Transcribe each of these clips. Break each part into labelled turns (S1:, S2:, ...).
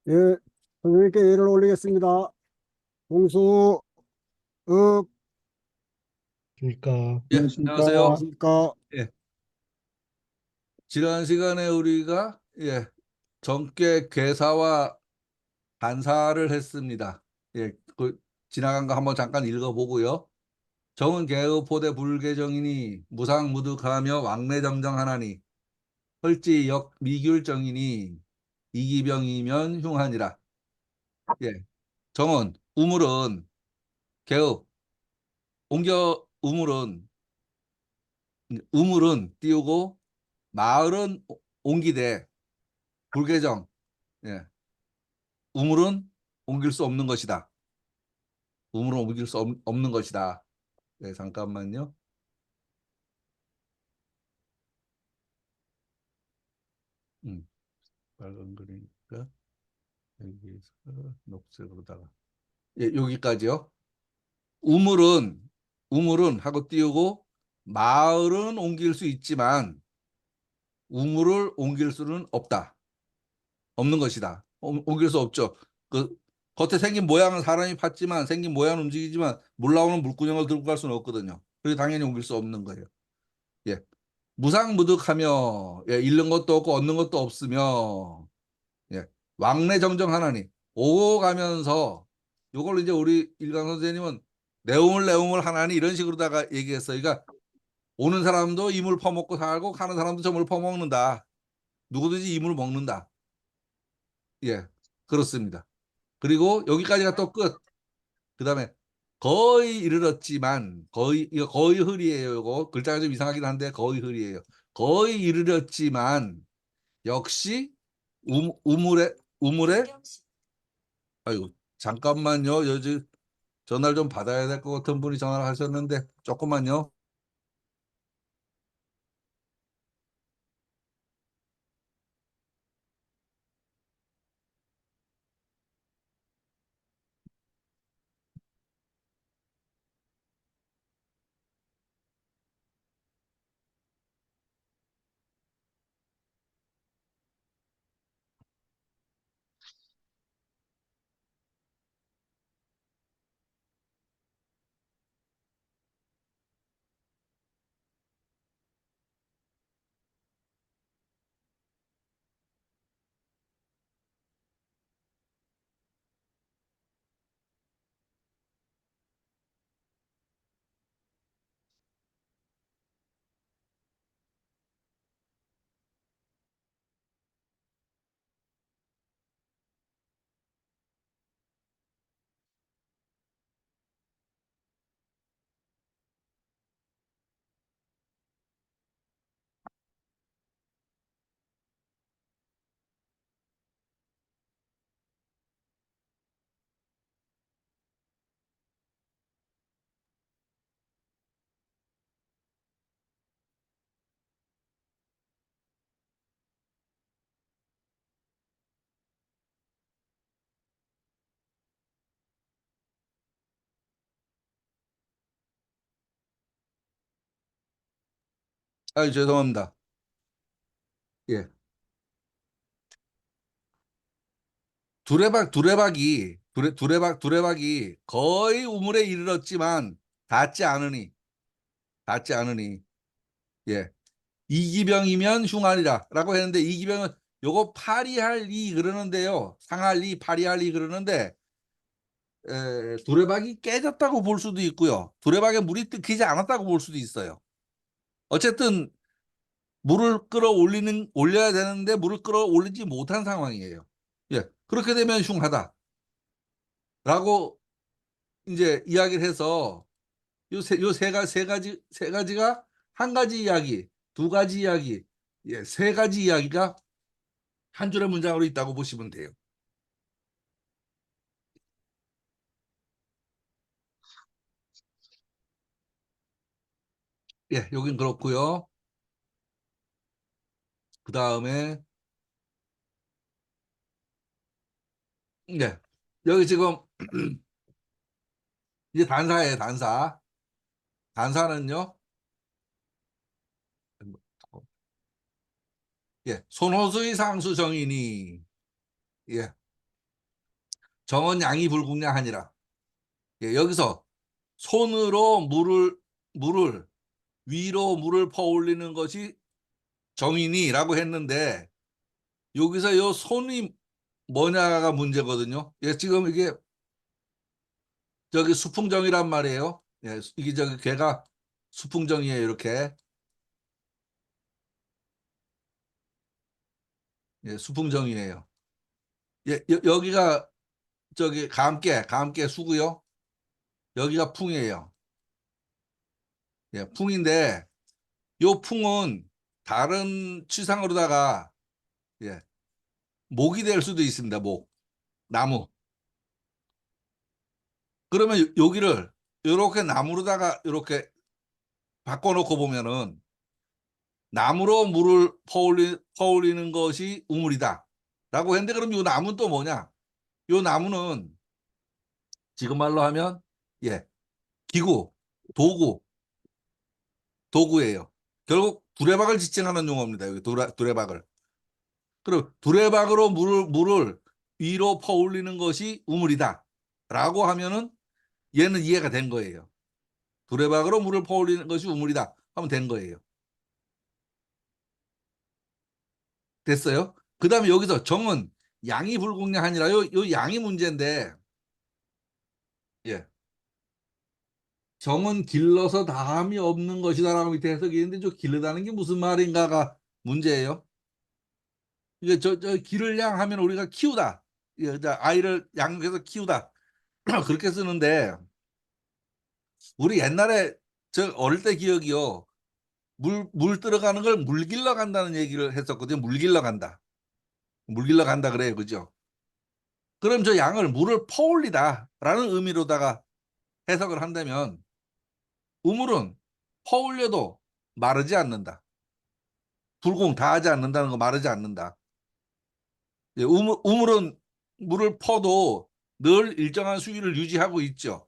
S1: 예, 선생님께 예를 올리겠습니다. 공수, 업,
S2: 그러니까
S3: 예,
S1: 안녕하십니까.
S3: 안녕하세요.
S1: 안녕하십니까.
S3: 예, 지난 시간에 우리가 정계 괴사와 반사를 했습니다. 지나간 거 한번 잠깐 읽어보고요. 정은 개의 포대 불개정이니 무상무득하며 왕래정정하나니 헐지 역 미귤정이니 이기병이면 흉하니라. 예, 정은 우물은 개의 옮겨 우물은 띄우고 마을은 옮기되 불개정. 예. 우물은 옮길 수 없는 것이다. 우물은 옮길 수 없는 것이다. 네, 잠깐만요. 빨간 그리니까 여기서 녹색으로다가 여기까지요. 우물은 하고 띄우고 마을은 옮길 수 있지만 우물을 옮길 수는 없다. 없는 것이다. 옮길 수 없죠. 그 겉에 생긴 모양은 사람이 팠지만 생긴 모양은 움직이지만 물 나오는 물구녕을 들고 갈 수는 없거든요. 그래서 당연히 옮길 수 없는 거예요. 예. 무상무득하며 잃는 것도 없고 얻는 것도 없으며 왕래정정하나니 오고 가면서 이걸 이제 우리 일강 선생님은 내우물 하나니 이런 식으로다가 얘기했어요. 그러니까 오는 사람도 이물 퍼먹고 살고 가는 사람도 저물 퍼먹는다. 누구든지 이물 먹는다. 예, 그렇습니다. 그리고 여기까지가 또 끝. 그 다음에 거의 이르렀지만 이거 거의 흐리예요. 이거 글자가 좀 이상하긴 한데 거의 흐리예요. 거의 이르렀지만 역시 우물에 아이고 잠깐만요. 요즘 전화를 좀 받아야 될 것 같은 분이 전화를 하셨는데 조금만요. 아 죄송합니다. 예. 두레박이 거의 우물에 이르렀지만 닿지 않으니 예. 이기병이면 흉하리라라고 했는데 이기병은 요거 파리할리 그러는데요. 상할리 파리할리 그러는데 두레박이 깨졌다고 볼 수도 있고요. 두레박에 물이 뜯기지 않았다고 볼 수도 있어요. 어쨌든 물을 올려야 되는데 물을 끌어올리지 못한 상황이에요. 예, 그렇게 되면 흉하다라고 이제 이야기를 해서 세 가지가 한 가지 이야기, 두 가지 이야기, 세 가지 이야기가 한 줄의 문장으로 있다고 보시면 돼요. 예, 여긴 그렇고요. 그 다음에 여기 지금 이제 단사예요, 단사. 단사는요. 손호수의 상수정이니 예, 정은 양이 불궁량하니라. 예, 여기서 손으로 물을 위로 물을 퍼올리는 것이 정이니라고 했는데 여기서 요 손이 뭐냐가 문제거든요. 예, 지금 이게 저기 수풍정이란 말이에요. 예, 이게 저기 걔가 수풍정이에요. 이렇게. 예, 수풍정이에요. 예, 여기가 저기 감깨 수고요. 여기가 풍이에요. 예, 풍인데 요 풍은 다른 추상으로다가 예, 목이 될 수도 있습니다. 목, 나무. 그러면 여기를 이렇게 나무로다가 이렇게 바꿔놓고 보면은 나무로 물을 퍼올리는 것이 우물이다. 라고 했는데 그럼 이 나무는 또 뭐냐? 이 나무는 지금 말로 하면 예, 기구, 도구, 도구예요. 결국 두레박을 지칭하는 용어입니다. 여기 두레박을. 그럼 두레박으로 물을 위로 퍼올리는 것이 우물이다. 라고 하면은 얘는 이해가 된 거예요. 두레박으로 물을 퍼올리는 것이 우물이다. 하면 된 거예요. 됐어요? 그 다음에 여기서 정은 양이 불공량하니라. 요 양이 문제인데, 예. 정은 길러서 다함이 없는 것이다라고 밑에 해석이 있는데, 저 길르다는 게 무슨 말인가가 문제예요. 이게 저 기를 양 하면 우리가 키우다. 예, 아이를 양육해서 키우다. 그렇게 쓰는데, 우리 옛날에 저 어릴 때 기억이요. 물 들어가는 걸 물 길러 간다는 얘기를 했었거든요. 물 길러 간다. 물 길러 간다 그래요. 그죠? 그럼 저 양을 물을 퍼올리다라는 의미로다가 해석을 한다면 우물은 퍼올려도 마르지 않는다. 불공 다하지 않는다는 거 마르지 않는다. 예, 우물은 물을 퍼도 늘 일정한 수위를 유지하고 있죠.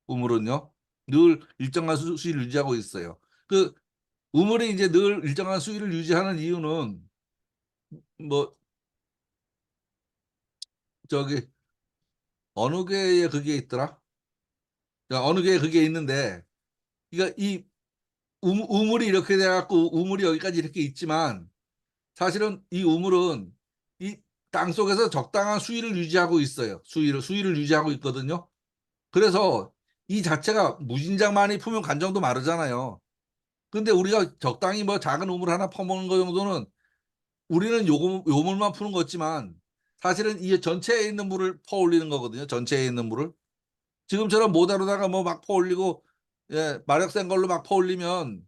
S3: 우물은요. 늘 일정한 수위를 유지하고 있어요. 그 우물이 이제 늘 일정한 수위를 유지하는 이유는 뭐 저기 어느 개에 그게 있더라? 어느 개에 그게 있는데 그러니까 이 우물이 이렇게 돼갖고 우물이 여기까지 이렇게 있지만 사실은 이 우물은 이 땅속에서 적당한 수위를 유지하고 있어요. 수위를 유지하고 있거든요. 그래서 이 자체가 무진장 많이 풀면 간정도 마르잖아요. 근데 우리가 적당히 뭐 작은 우물 하나 퍼먹는 거 정도는 우리는 요 물만 푸는 거지만 사실은 이 전체에 있는 물을 퍼올리는 거거든요. 전체에 있는 물을. 지금처럼 모다로다가 뭐 막 퍼올리고 예, 마력 센 걸로 막 퍼올리면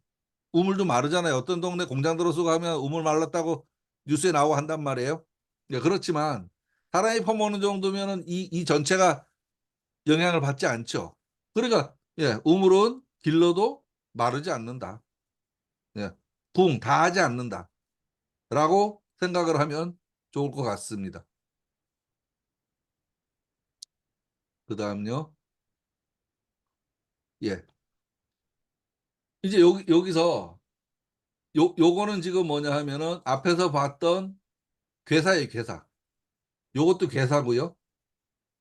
S3: 우물도 마르잖아요. 어떤 동네 공장 들어서 가면 우물 말랐다고 뉴스에 나오고 한단 말이에요. 예, 그렇지만 사람이 퍼먹는 정도면은 이 전체가 영향을 받지 않죠. 그러니까 예, 우물은 길러도 마르지 않는다. 예, 붕 다 하지 않는다라고 생각을 하면 좋을 것 같습니다. 그다음요. 예. 이제 여기서 요거는 지금 뭐냐 하면은 앞에서 봤던 괴사예요, 괴사. 요것도 괴사고요.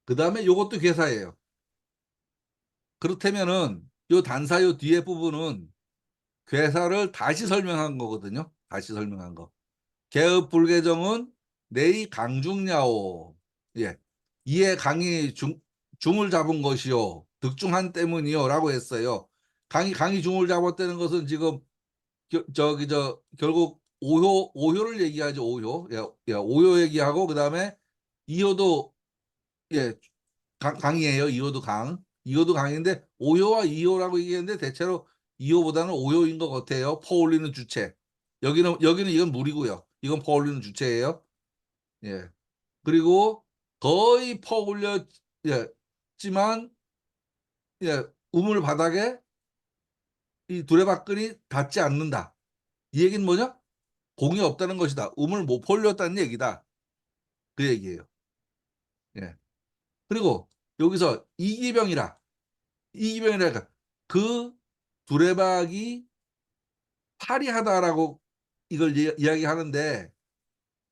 S3: 그다음에 요것도 괴사예요. 그렇다면은 요 단사 요 뒤에 부분은 괴사를 다시 설명한 거거든요. 다시 설명한 거. 개업 불개정은 내이 강중야오. 예. 이에 강이 중을 잡은 것이요. 득중한 때문이요라고 했어요. 강이 중을 잡았다는 것은 지금 저기 결국 오효를 얘기하죠. 오효. 예, 예, 오효 얘기하고 그다음에 이효도 예, 강이에요. 이호도 강. 이호도 강인데 오효와 이효라고 얘기했는데 대체로 이효보다는 오효인 것 같아요. 퍼올리는 주체. 여기는 이건 물이고요. 이건 퍼올리는 주체예요. 예. 그리고 거의 퍼올렸지만 예, 우물 바닥에 이 두레박근이 닿지 않는다. 이 얘기는 뭐냐? 공이 없다는 것이다. 우물 못 퍼올렸다는 얘기다. 그 얘기예요. 예. 그리고 여기서 이기병이라. 이기병이라 그 두레박이 파리하다라고 이걸 이야기하는데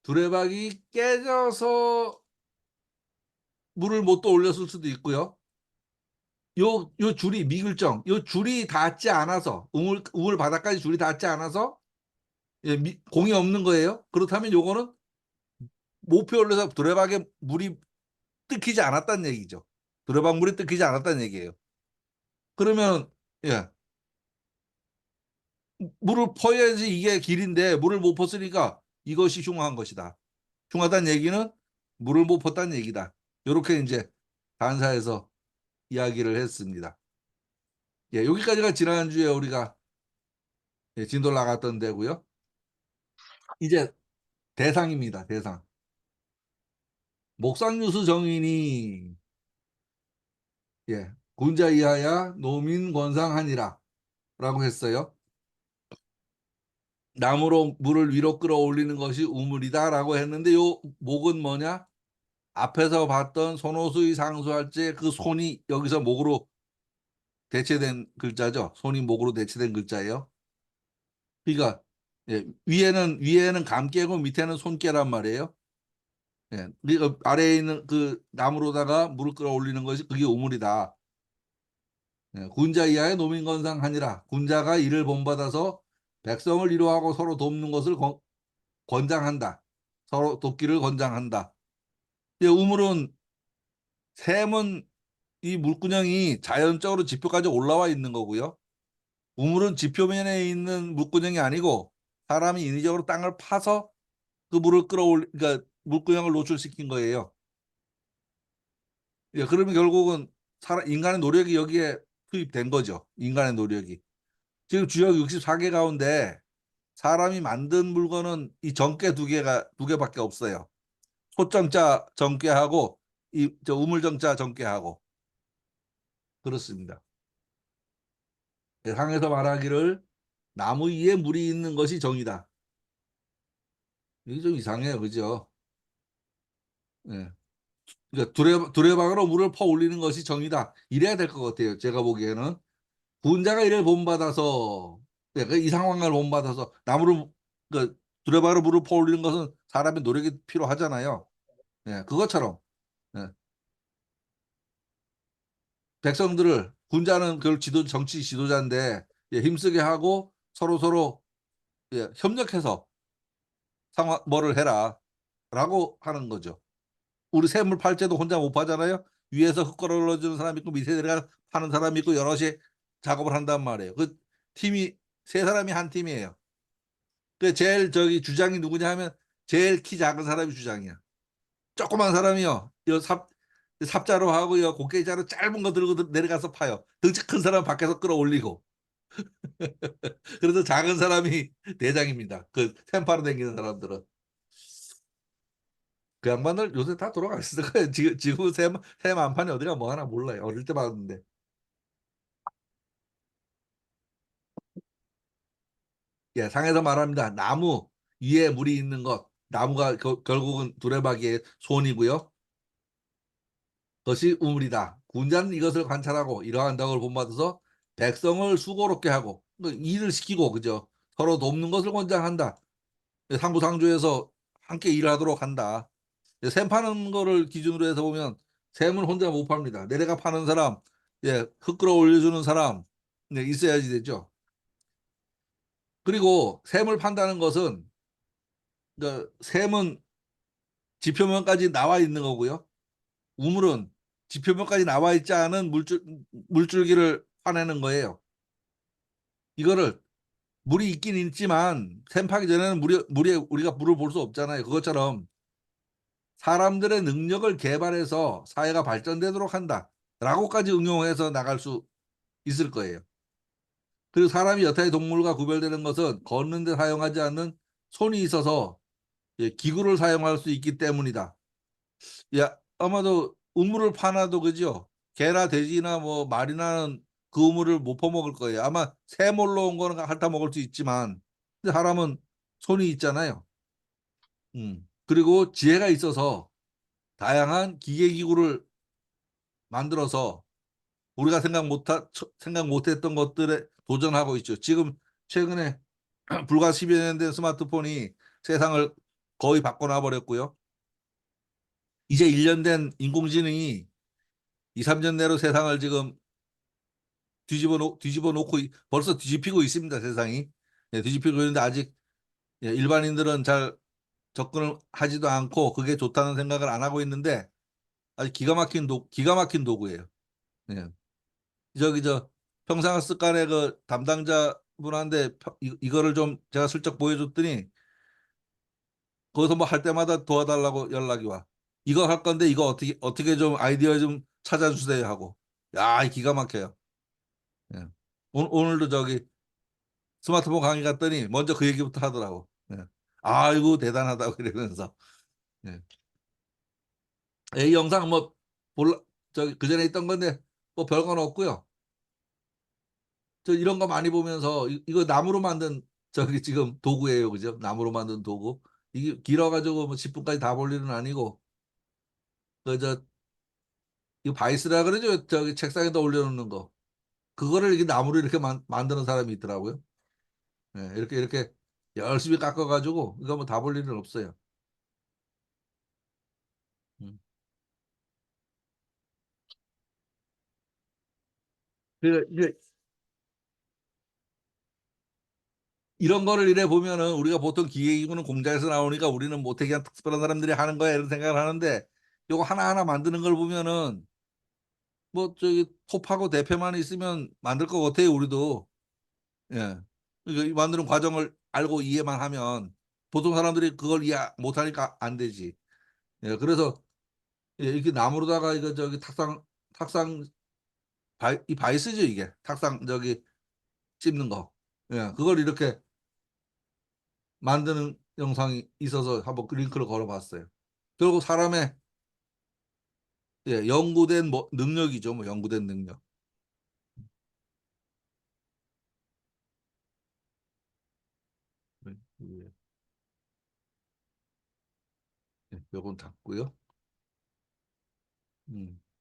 S3: 두레박이 깨져서 물을 못 떠올렸을 수도 있고요. 요 줄이 미글정, 요 줄이 닿지 않아서 우물 바닥까지 줄이 닿지 않아서 예, 공이 없는 거예요. 그렇다면 요거는 목표 올려서 두레박에 물이 뜯기지 않았다는 얘기죠. 두레박 물이 뜯기지 않았다는 얘기예요. 그러면 예, 물을 퍼야지 이게 길인데 물을 못 퍼으니까 이것이 흉한 것이다. 흉하다는 얘기는 물을 못 퍼다는 얘기다. 이렇게 이제 단사에서 이야기를 했습니다. 예, 여기까지가 지난주에 우리가 예, 진도를 나갔던 데고요. 이제 대상입니다. 대상. 목상유수 정인이 예, 군자 이하야 노민 권상하니라 라고 했어요. 나무로 물을 위로 끌어올리는 것이 우물이다 라고 했는데 요 목은 뭐냐? 앞에서 봤던 손호수의 상수할제 그 손이 여기서 목으로 대체된 글자죠. 손이 목으로 대체된 글자예요. 그러니까 예, 위에는 감깨고 밑에는 손깨란 말이에요. 예, 그러니까 아래에 있는 그 나무로다가 물을 끌어올리는 것이 그게 우물이다. 예, 군자 이하의 노민건상하니라. 군자가 이를 본받아서 백성을 위로하고 서로 돕는 것을 권장한다. 서로 돕기를 권장한다. 예, 우물은 샘은 이 물구녕이 자연적으로 지표까지 올라와 있는 거고요. 우물은 지표면에 있는 물구녕이 아니고 사람이 인위적으로 땅을 파서 그 물을 그러니까 물구녕을 노출시킨 거예요. 예, 그러면 결국은 인간의 노력이 여기에 투입된 거죠. 인간의 노력이. 지금 주역 64개 가운데 사람이 만든 물건은 이 정계 두 개밖에 없어요. 소정자 정계하고 이 저 우물정자 정계하고 그렇습니다. 예, 상에서 말하기를 나무 위에 물이 있는 것이 정이다. 이게 좀 이상해요, 그죠? 예. 그러니까 두레박으로 물을 퍼 올리는 것이 정이다. 이래야 될 것 같아요. 제가 보기에는 군자가 이를 본받아서 이 상황을 본받아서 나무를 그 두레박으로 물을 퍼 올리는 것은 사람의 노력이 필요하잖아요. 예, 그것처럼 예. 백성들을 군자는 그 정치 지도자인데 예, 힘쓰게 하고 서로 예, 협력해서 상황 뭐를 해라라고 하는 거죠. 우리 샘물 팔 때도 혼자 못 파잖아요. 위에서 흙 걸어주는 사람 있고 밑에 내려가 파는 사람 있고 여럿이 작업을 한단 말이에요. 그 팀이 세 사람이 한 팀이에요. 그 제일 저기 주장이 누구냐 하면 제일 키 작은 사람이 주장이야. 조그만 사람이요. 삽자로 하고 곡괭이자로 짧은 거 들고 내려가서 파요. 덩치 큰 사람 밖에서 끌어올리고. 그래서 작은 사람이 대장입니다. 그 샘파로 다니는 사람들은. 그 양반들 요새 다 돌아가 있을 거예요. 지금 새 만판이 어디가 뭐 하나 몰라요. 어릴 때 봤는데. 예, 상에서 말합니다. 나무 위에 물이 있는 것. 나무가 결국은 두레박이의 손이고요. 그것이 우물이다. 군자는 이것을 관찰하고 이러한 덕을 본받아서 백성을 수고롭게 하고 일을 시키고 그죠. 서로 돕는 것을 권장한다. 상부상조에서 함께 일하도록 한다. 샘 파는 거를 기준으로 해서 보면 샘은 혼자 못 팝니다. 내려가 파는 사람, 예, 흙 끌어 올려주는 사람 네, 있어야지 되죠. 그리고 샘을 판다는 것은 샘은 지표면까지 나와 있는 거고요. 우물은 지표면까지 나와 있지 않은 물줄기를 파내는 거예요. 이거를 물이 있긴 있지만 샘 파기 전에는 물에 우리가 물을 볼 수 없잖아요. 그것처럼 사람들의 능력을 개발해서 사회가 발전되도록 한다라고까지 응용해서 나갈 수 있을 거예요. 그리고 사람이 여타의 동물과 구별되는 것은 걷는 데 사용하지 않는 손이 있어서 예, 기구를 사용할 수 있기 때문이다. 야, 아마도 우물을 파놔도 그죠? 개나 돼지나 뭐 말이나는 그 우물을 못 퍼먹을 거예요. 아마 새 몰러 온 거는 핥아 먹을 수 있지만 근데 사람은 손이 있잖아요. 그리고 지혜가 있어서 다양한 기계기구를 만들어서 우리가 생각 못했던 것들에 도전하고 있죠. 지금 최근에 불과 10여 년 된 스마트폰이 세상을 거의 바꿔놔 버렸고요. 이제 1년 된 인공지능이 2, 3년 내로 세상을 지금 뒤집어 놓고 벌써 뒤집히고 있습니다, 세상이. 예, 뒤집히고 있는데 아직 예, 일반인들은 잘 접근을 하지도 않고 그게 좋다는 생각을 안 하고 있는데 아주 기가 막힌 도구예요. 예. 저기 저 평생학 습관의 그 담당자분한테 이거를 좀 제가 슬쩍 보여줬더니 거기서 뭐 할 때마다 도와달라고 연락이 와. 이거 할 건데 이거 어떻게 좀 아이디어 좀 찾아주세요 하고. 야, 기가 막혀요. 예. 오늘도 저기 스마트폰 강의 갔더니 먼저 그 얘기부터 하더라고. 예. 아이고 대단하다고 그러면서. 예. 이 영상 뭐 몰라 저기 그 전에 있던 건데 뭐 별건 없고요. 저 이런 거 많이 보면서 이거 나무로 만든 저기 지금 도구예요, 그죠? 나무로 만든 도구. 이게 길어가지고 뭐 10분까지 다 볼 일은 아니고 그저 이거 바이스라 그러죠? 저기 책상에다 올려놓는 거. 그거를 이렇게 나무로 이렇게 만드는 사람이 있더라고요. 예, 이렇게 열심히 깎아가지고 이거 뭐 다 볼 일은 없어요. 음. 이게 이런 거를 이래 보면은 우리가 보통 기계기구는 공장에서 나오니까 우리는 못하게 그냥 특별한 사람들이 하는 거야 이런 생각을 하는데 요거 하나하나 만드는 걸 보면은 뭐 저기 톱하고 대패만 있으면 만들 것 같아요 우리도. 예. 그러니까 이 만드는 과정을 알고 이해만 하면 보통 사람들이 그걸 이해 못하니까 안 되지. 예. 그래서 예, 이렇게 나무로다가 이거 저기 탁상 이 바이스죠 이게 탁상 저기 찝는 거. 예. 그걸 이렇게 만드는 영상이 있어서 한번 그 링크를 걸어봤어요. 결국 사람의 예, 연구된 뭐 능력이죠, 뭐 연구된 능력. 네, 예, 예, 요건 닫고요.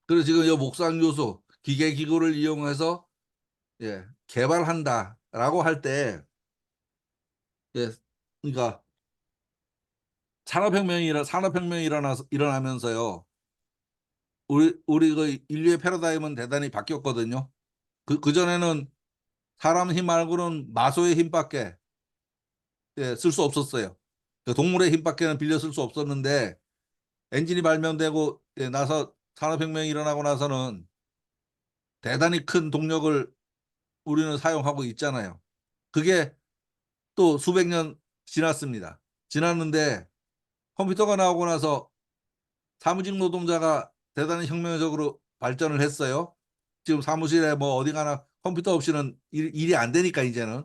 S3: 그래서 지금 이 목상 요소 기계 기구를 이용해서 예, 개발한다라고 할 때 예, 그러니까 산업혁명이 일어나면서요. 우리 그 인류의 패러다임은 대단히 바뀌었거든요. 그전에는 사람 힘 말고는 마소의 힘밖에 예, 쓸 수 없었어요. 그 동물의 힘밖에는 빌려 쓸 수 없었는데 엔진이 발명되고 예, 나서 산업혁명이 일어나고 나서는 대단히 큰 동력을 우리는 사용하고 있잖아요. 그게 또 수백 년 지났습니다. 지났는데 컴퓨터가 나오고 나서 사무직 노동자가 대단히 혁명적으로 발전을 했어요. 지금 사무실에 뭐 어디 가나 컴퓨터 없이는 일이 안 되니까 이제는.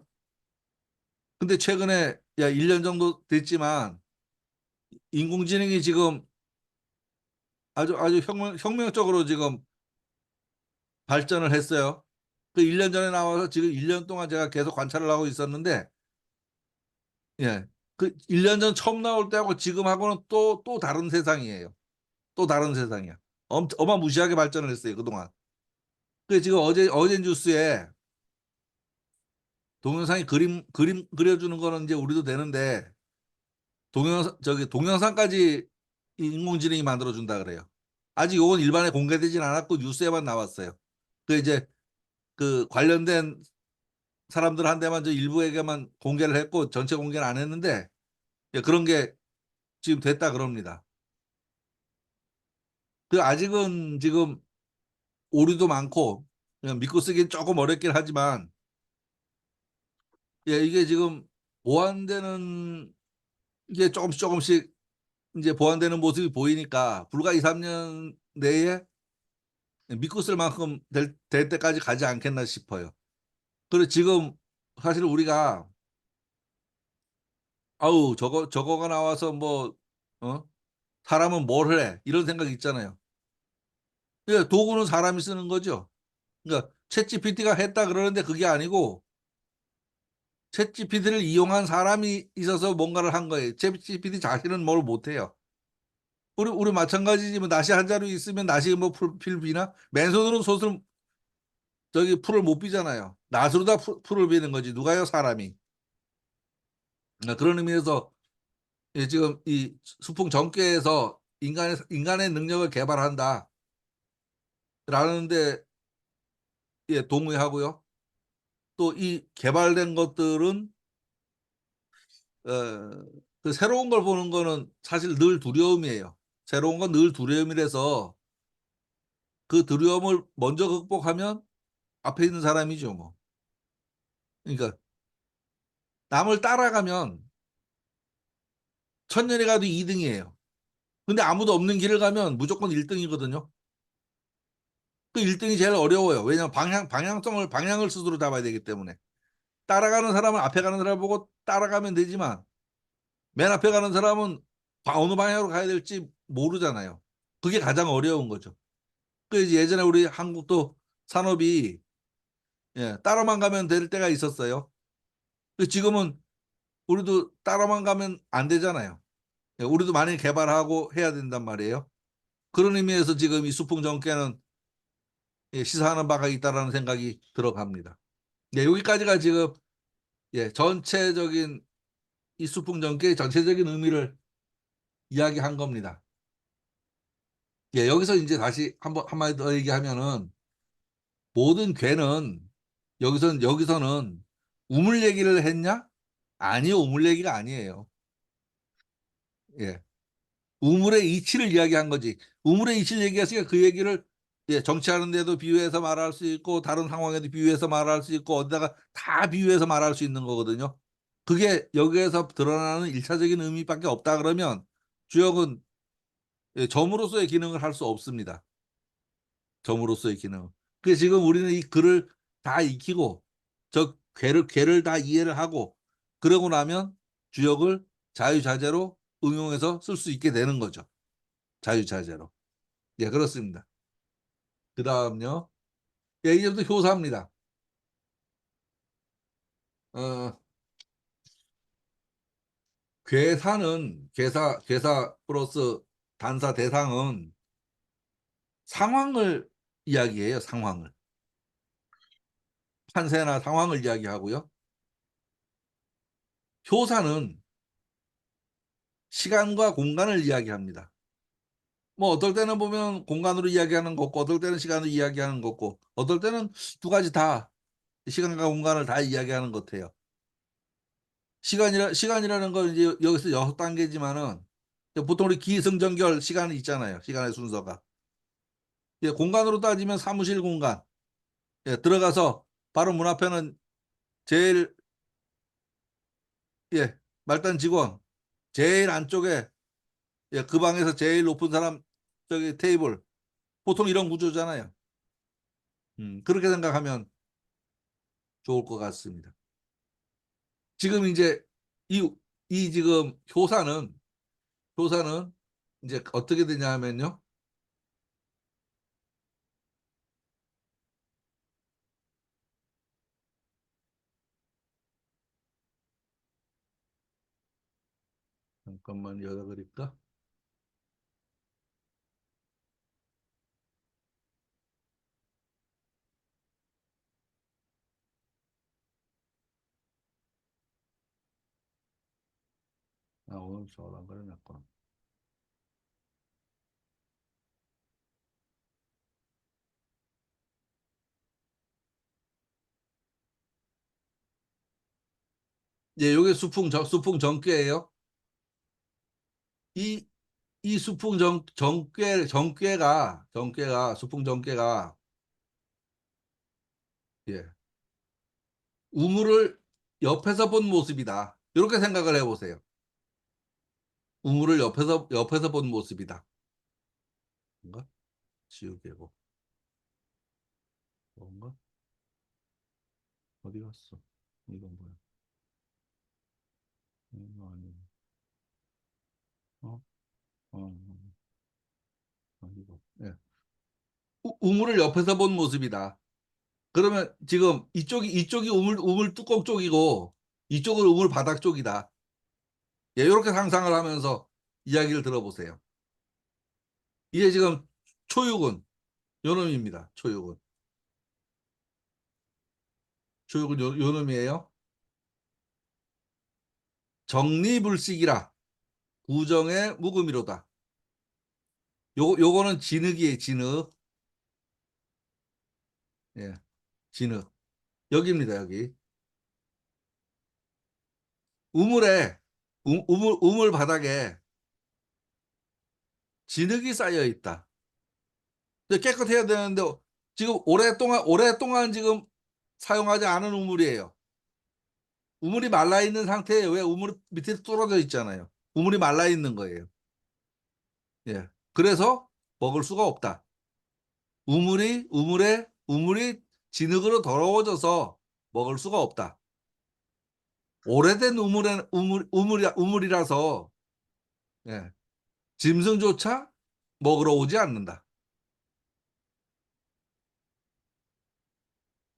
S3: 근데 최근에 야 1년 정도 됐지만 인공지능이 지금 아주 혁명적으로 지금 발전을 했어요. 그 1년 전에 나와서 지금 1년 동안 제가 계속 관찰을 하고 있었는데 예. 그 1년 전 처음 나올 때하고 지금하고는 또 다른 세상이에요. 또 다른 세상이야. 어마무시하게 발전을 했어요, 그동안. 그 지금 어제 뉴스에 동영상이 그림 그려주는 거는 이제 우리도 되는데 동영상까지 인공지능이 만들어 준다 그래요. 아직 요건 일반에 공개되진 않았고 뉴스에만 나왔어요. 그 이제 그 관련된 사람들한테만 저 일부에게만 공개를 했고 전체 공개는 안 했는데 예, 그런 게 지금 됐다 그럽니다. 그 아직은 지금 오류도 많고 그냥 믿고 쓰기엔 조금 어렵긴 하지만 예, 이게 지금 보완되는 이게 조금씩 이제 보완되는 모습이 보이니까 불과 2, 3년 내에 믿고 쓸 만큼 될 때까지 가지 않겠나 싶어요. 그리고 지금 사실 우리가 아우 저거가 나와서 뭐 어? 사람은 뭘 해? 이런 생각 있잖아요. 예, 도구는 사람이 쓰는 거죠. 그러니까 챗GPT가 했다 그러는데 그게 아니고 챗GPT를 이용한 사람이 있어서 뭔가를 한 거예요. 챗GPT 자신은 뭘 못해요. 우리 마찬가지지만 낫이 한 자루 있으면 낫이 뭐 풀 비나 맨손으로 솥을 저기 풀을 못 비잖아요. 낫으로 다 풀을 비는 거지 누가요 사람이. 그러니까 그런 의미에서 예, 지금 이 수풍 전개에서 인간의 능력을 개발한다. 라는데 예, 동의하고요. 또 이 개발된 것들은 그 새로운 걸 보는 거는 사실 늘 두려움이에요. 새로운 건 늘 두려움이라서 그 두려움을 먼저 극복하면 앞에 있는 사람이죠, 뭐. 그러니까 남을 따라가면 천년이 가도 2등이에요. 근데 아무도 없는 길을 가면 무조건 1등이거든요. 그 1등이 제일 어려워요. 왜냐하면 방향을 스스로 잡아야 되기 때문에. 따라가는 사람은 앞에 가는 사람을 보고 따라가면 되지만 맨 앞에 가는 사람은 어느 방향으로 가야 될지 모르잖아요. 그게 가장 어려운 거죠. 그 이제 예전에 우리 한국도 산업이 예, 따라만 가면 될 때가 있었어요. 그 지금은 우리도 따라만 가면 안 되잖아요. 예, 우리도 많이 개발하고 해야 된단 말이에요. 그런 의미에서 지금 이 수풍 정계는 예, 시사하는 바가 있다라는 생각이 들어갑니다. 네, 여기까지가 지금 예, 전체적인 이 수풍 정계의 전체적인 의미를 이야기한 겁니다. 예, 여기서 이제 다시 한마디 더 얘기하면은 모든 괴는 여기서는 우물 얘기를 했냐? 아니요, 우물 얘기가 아니에요. 예. 우물의 이치를 이야기한 거지. 우물의 이치를 얘기했으니까 그 얘기를 예, 정치하는 데도 비유해서 말할 수 있고 다른 상황에도 비유해서 말할 수 있고 어디다가 다 비유해서 말할 수 있는 거거든요. 그게 여기에서 드러나는 일차적인 의미밖에 없다 그러면 주역은 예, 점으로서의 기능을 할 수 없습니다. 점으로서의 기능. 그 지금 우리는 이 글을 다 익히고 저 괴를 다 이해를 하고 그러고 나면 주역을 자유자재로 응용해서 쓸 수 있게 되는 거죠. 자유자재로. 예, 그렇습니다. 그 다음요. 예, 이제부터 효사입니다. 어, 괴사 플러스 단사 대상은 상황을 이야기해요. 상황을. 판세나 상황을 이야기하고요. 효사는 시간과 공간을 이야기합니다. 뭐 어떨 때는 보면 공간으로 이야기하는 거고 어떨 때는 시간으로 이야기하는 거고 어떨 때는 두 가지 다 시간과 공간을 다 이야기하는 것 같아요. 시간이라는 건 이제 여기서 6단계지만은 보통 우리 기승전결 시간이 있잖아요. 시간의 순서가. 예, 공간으로 따지면 사무실 공간. 예, 들어가서 바로 문 앞에는 제일 예, 말단 직원 제일 안쪽에 예, 그 방에서 제일 높은 사람 저기 테이블 보통 이런 구조잖아요. 그렇게 생각하면 좋을 것 같습니다. 지금 이제 이, 이 지금 효사는 이제 어떻게 되냐 하면요. 잠깐만 여기다 그릴까? 아, 오늘 저랑 그려놨구나. 예, 요게 수풍 정괴예요. 이, 이 수풍 수풍 정괴가 예, 우물을 옆에서 본 모습이다. 이렇게 생각을 해보세요. 우물을 옆에서 본 모습이다. 뭔가 지우개고 뭔가 어디 갔어? 이건 뭐야? 이거 아니야. 어? 이거. 예. 우물을 옆에서 본 모습이다. 그러면 지금 이쪽이 우물 뚜껑 쪽이고 이쪽은 우물 바닥 쪽이다. 예, 이렇게 상상을 하면서 이야기를 들어보세요. 이게 지금 초육은 요놈입니다. 초육은 요놈이에요. 정리불식이라 구정의 묵음이로다. 요거는 진흙이에요, 진흙. 예, 진흙. 여기입니다, 여기. 우물에, 우물 바닥에 진흙이 쌓여 있다. 근데 깨끗해야 되는데, 지금 오랫동안 지금 사용하지 않은 우물이에요. 우물이 말라 있는 상태에 왜 우물이 밑에 떨어져 있잖아요. 우물이 말라 있는 거예요. 예. 그래서 먹을 수가 없다. 우물이 진흙으로 더러워져서 먹을 수가 없다. 오래된 우물이라서 예. 짐승조차 먹으러 오지 않는다.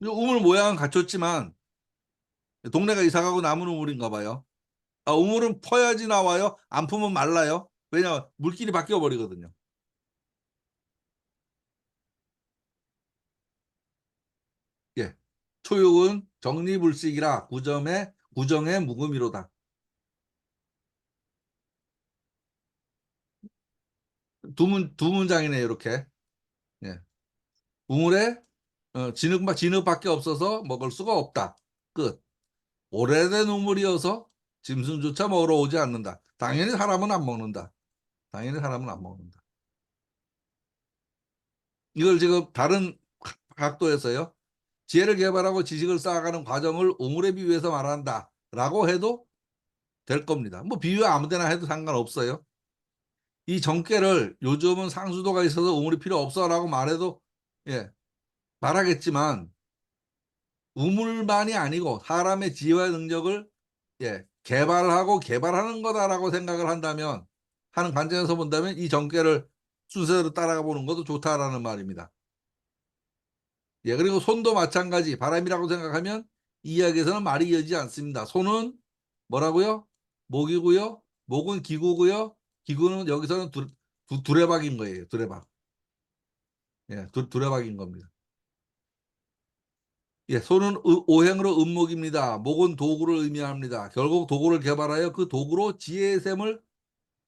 S3: 우물 모양은 갖췄지만 동네가 이사 가고 남은 우물인가 봐요. 아, 우물은 퍼야지 나와요. 안 퍼면 말라요. 왜냐하면 물길이 바뀌어 버리거든요. 예. 초육은 정리불식이라 구정의 묵음이로다. 두 문장이네요, 이렇게. 예. 우물에 진흙밖에 없어서 먹을 수가 없다. 끝. 오래된 우물이어서 짐승조차 먹으러 오지 않는다. 당연히 사람은 안 먹는다. 당연히 사람은 안 먹는다. 이걸 지금 다른 각도에서요. 지혜를 개발하고 지식을 쌓아가는 과정을 우물에 비유해서 말한다. 라고 해도 될 겁니다. 뭐 비유 아무 데나 해도 상관없어요. 이 정계를 요즘은 상수도가 있어서 우물이 필요 없어라고 말해도 예, 말하겠지만 우물만이 아니고 사람의 지혜와 능력을 예, 개발하고 개발하는 거다라고 생각을 한다면 하는 관점에서 본다면 이 정계를 순서대로 따라가 보는 것도 좋다라는 말입니다. 예, 그리고 손도 마찬가지 바람이라고 생각하면 이 이야기에서는 말이 이어지지 않습니다. 손은 뭐라고요? 목이고요. 목은 기구고요. 기구는 여기서는 두레박인 거예요. 두레박. 예, 두레박인 겁니다. 예, 손은 오행으로 음목입니다. 목은 도구를 의미합니다. 결국 도구를 개발하여 그 도구로 지혜의 샘을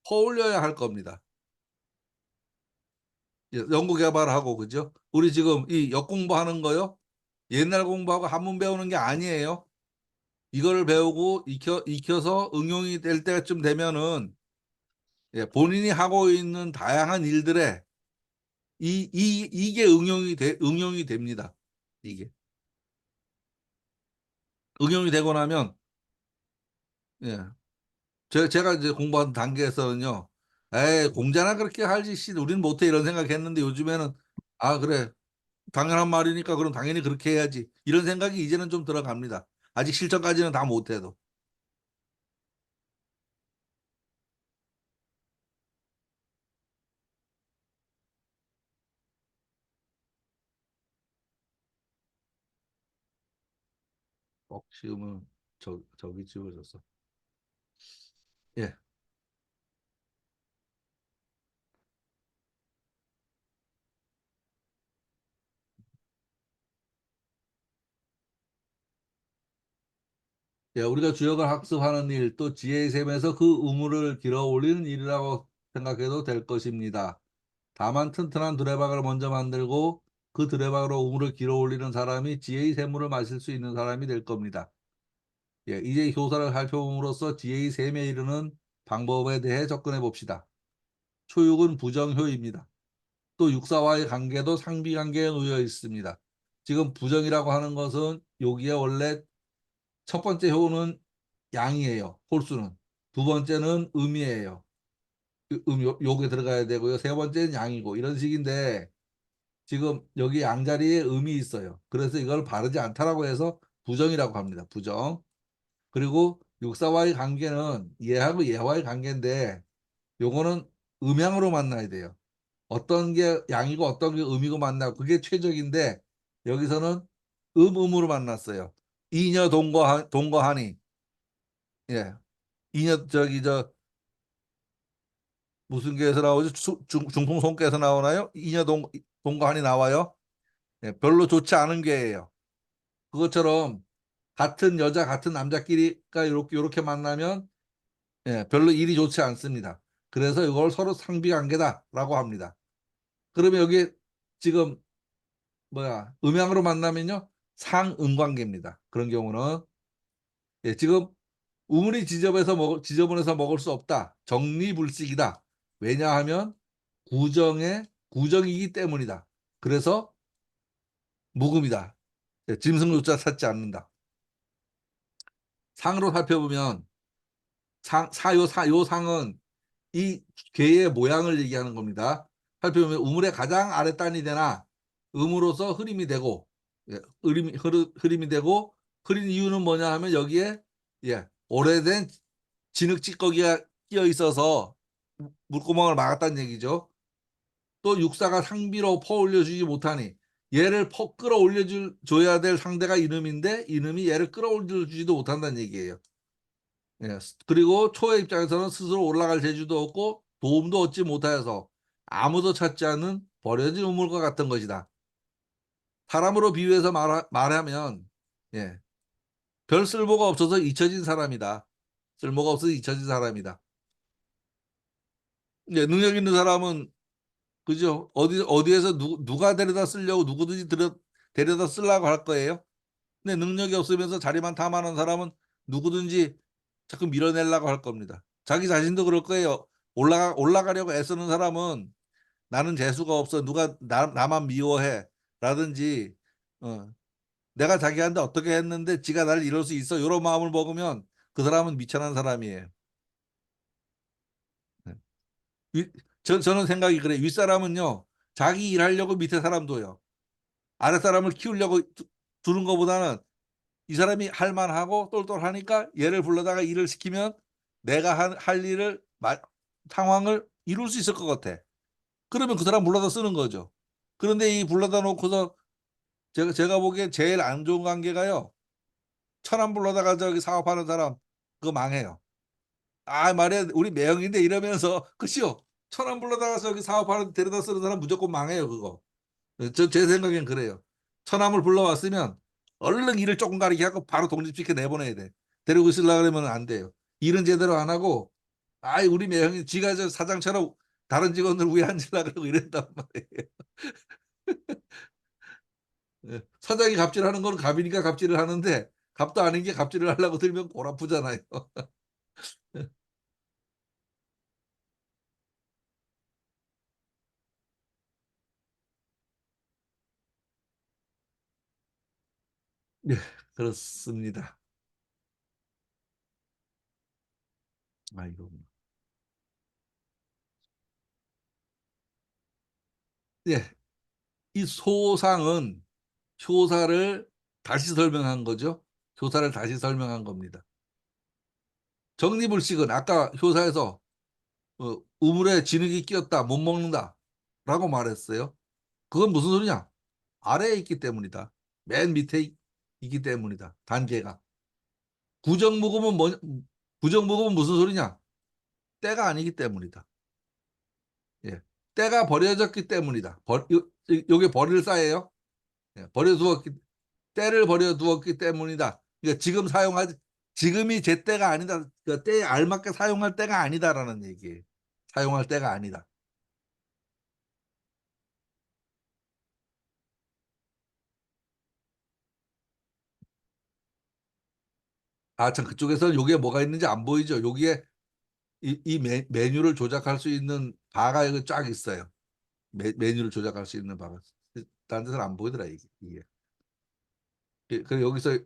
S3: 퍼올려야 할 겁니다. 예, 연구 개발하고 그죠? 우리 지금 이 역공부하는 거요. 옛날 공부하고 한문 배우는 게 아니에요. 이걸 배우고 익혀서 응용이 될 때쯤 되면은 예, 본인이 하고 있는 다양한 일들에 이게 응용이 됩니다. 이게 응용이 되고 나면 예, 제가 이제 공부하는 단계에서는요. 에이, 공자나 그렇게 할지 씨 우리는 못해 이런 생각했는데 요즘에는 아 그래 당연한 말이니까 그럼 당연히 그렇게 해야지 이런 생각이 이제는 좀 들어갑니다. 아직 실전까지는 다 못해도 꼭 지금은 저기 지워졌어. 예. 예, 우리가 주역을 학습하는 일, 또 지혜의 샘에서 그 우물을 길어 올리는 일이라고 생각해도 될 것입니다. 다만 튼튼한 두레박을 먼저 만들고 그 두레박으로 우물을 길어 올리는 사람이 지혜의 샘물을 마실 수 있는 사람이 될 겁니다. 예, 이제 효사를 살펴봄으로써 지혜의 샘에 이르는 방법에 대해 접근해 봅시다. 초육은 부정효입니다. 또 육사와의 관계도 상비관계에 놓여 있습니다. 지금 부정이라고 하는 것은 여기에 원래 첫 번째 효는 양이에요. 홀수는. 두 번째는 음이에요. 요게 들어가야 되고요. 세 번째는 양이고 이런 식인데 지금 여기 양자리에 음이 있어요. 그래서 이걸 바르지 않다라고 해서 부정이라고 합니다. 부정. 그리고 육사와의 관계는 얘하고 얘와의 관계인데 요거는 음양으로 만나야 돼요. 어떤 게 양이고 어떤 게 음이고 만나고 그게 최적인데 여기서는 음으로 만났어요. 이녀 동거하니 예. 이녀 저기 저 무슨 개에서 나오죠? 중풍송개에서 나오나요? 이녀 동거하니 나와요. 예, 별로 좋지 않은 개예요. 그것처럼 같은 여자 같은 남자끼리가 이렇게 만나면 예, 별로 일이 좋지 않습니다. 그래서 이걸 서로 상비관계다라고 합니다. 그러면 여기 지금 뭐야 음양으로 만나면요 상응관계입니다. 그런 경우는 예, 지금 우물이 지저분해서 먹을 수 없다. 정리불식이다. 왜냐하면 구정이기 때문이다. 그래서 묵음이다. 예, 짐승조차 찾지 않는다. 상으로 살펴보면 요 상은 이 괴의 모양을 얘기하는 겁니다. 살펴보면 우물의 가장 아랫단이 되나 음으로서 흐림이 되고 예, 흐림이 되고 흐린 이유는 뭐냐 하면 여기에 예, 오래된 진흙 찌꺼기가 끼어 있어서 물구멍을 막았다는 얘기죠. 또 육사가 상비로 퍼올려주지 못하니 얘를 끌어올려줘야 될 상대가 이놈인데 이놈이 얘를 끌어올려주지도 못한다는 얘기예요. 예. 그리고 초의 입장에서는 스스로 올라갈 재주도 없고 도움도 얻지 못하여서 아무도 찾지 않는 버려진 우물과 같은 것이다. 사람으로 비유해서 말하면 예. 별 쓸모가 없어서 잊혀진 사람이다. 쓸모가 없어서 잊혀진 사람이다. 예, 능력 있는 사람은 그죠? 어디에서 누가 데려다 쓰려고 누구든지 데려다 쓰려고 할 거예요. 근데 능력이 없으면서 자리만 탐하는 사람은 누구든지 자꾸 밀어내려고 할 겁니다. 자기 자신도 그럴 거예요. 올라가려고 애쓰는 사람은 나는 재수가 없어. 누가 나만 미워해. 라든지, 내가 자기한테 어떻게 했는데 지가 나를 이럴 수 있어. 이런 마음을 먹으면 그 사람은 미천한 사람이에요. 네. 저는 생각이 그래. 윗사람은요, 자기 일하려고 밑에 사람도요. 아랫사람을 키우려고 두는 것보다는 이 사람이 할 만하고 똘똘하니까 얘를 불러다가 일을 시키면 내가 할 일을 상황을 이룰 수 있을 것 같아. 그러면 그 사람 불러다 쓰는 거죠. 그런데 이 불러다 놓고서 제가 보기에 제일 안 좋은 관계가요. 천안 불러다가 저기 사업하는 사람 그거 망해요. 아 말이야 우리 매형인데 이러면서 그치요. 천안 불러다가 저기 사업하는 데려다 쓰는 사람 무조건 망해요 그거. 제 생각엔 그래요. 처남을 불러왔으면 얼른 일을 조금 가리게 하고 바로 독립시켜 내보내야 돼. 데리고 있으려고 그러면 안 돼요. 일은 제대로 안 하고 아이 우리 매형이 지가 저 사장처럼 다른 직원들 위에 앉으려고 그러고 이랬단 말이에요. 예, 사장이 갑질하는 건 갑이니까 갑질을 하는데 갑도 아닌 게 갑질을 하려고 들면 골 아프잖아요. 네, 그렇습니다. 아이고. 예, 이 소상은 효사를 다시 설명한 거죠. 효사를 다시 설명한 겁니다. 정리불식은 아까 효사에서 우물에 진흙이 끼었다 못 먹는다 라고 말했어요. 그건 무슨 소리냐? 아래에 있기 때문이다. 맨 밑에 있기 때문이다. 단계가. 부정무금은 부정무금은 무슨 소리냐? 때가 아니기 때문이다. 예. 때가 버려졌기 때문이다. 요게 버릴 싸예요. 예. 때를 버려두었기 때문이다. 그러니까 지금이 제 때가 아니다. 그러니까 때에 알맞게 사용할 때가 아니다라는 얘기예요. 사용할 때가 아니다. 아, 참 그쪽에서는 요게 뭐가 있는지 안 보이죠? 여기에 이 메뉴를 조작할 수 있는 바가 여기 쫙 있어요. 메뉴를 조작할 수 있는 바가. 다른 데서는 안 보이더라 이게. 그래서 여기서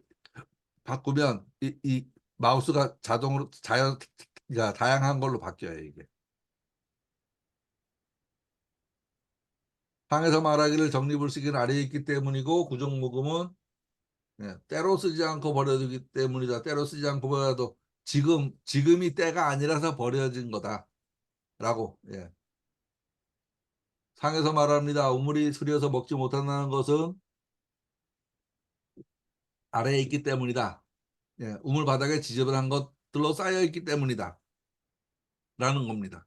S3: 바꾸면 이 마우스가 자동으로 그러니까 다양한 걸로 바뀌어요 이게. 상에서 말하기를 적립을쓰기는 아래에 있기 때문이고 구정무금은 예, 때로 쓰지 않고 버려두기 때문이다. 때로 쓰지 않고 버려도 지금이 때가 아니라서 버려진 거다라고 예. 상에서 말합니다. 우물이 흐려서 먹지 못한다는 것은 아래에 있기 때문이다. 예, 우물 바닥에 지저분한 것들로 쌓여 있기 때문이다. 라는 겁니다.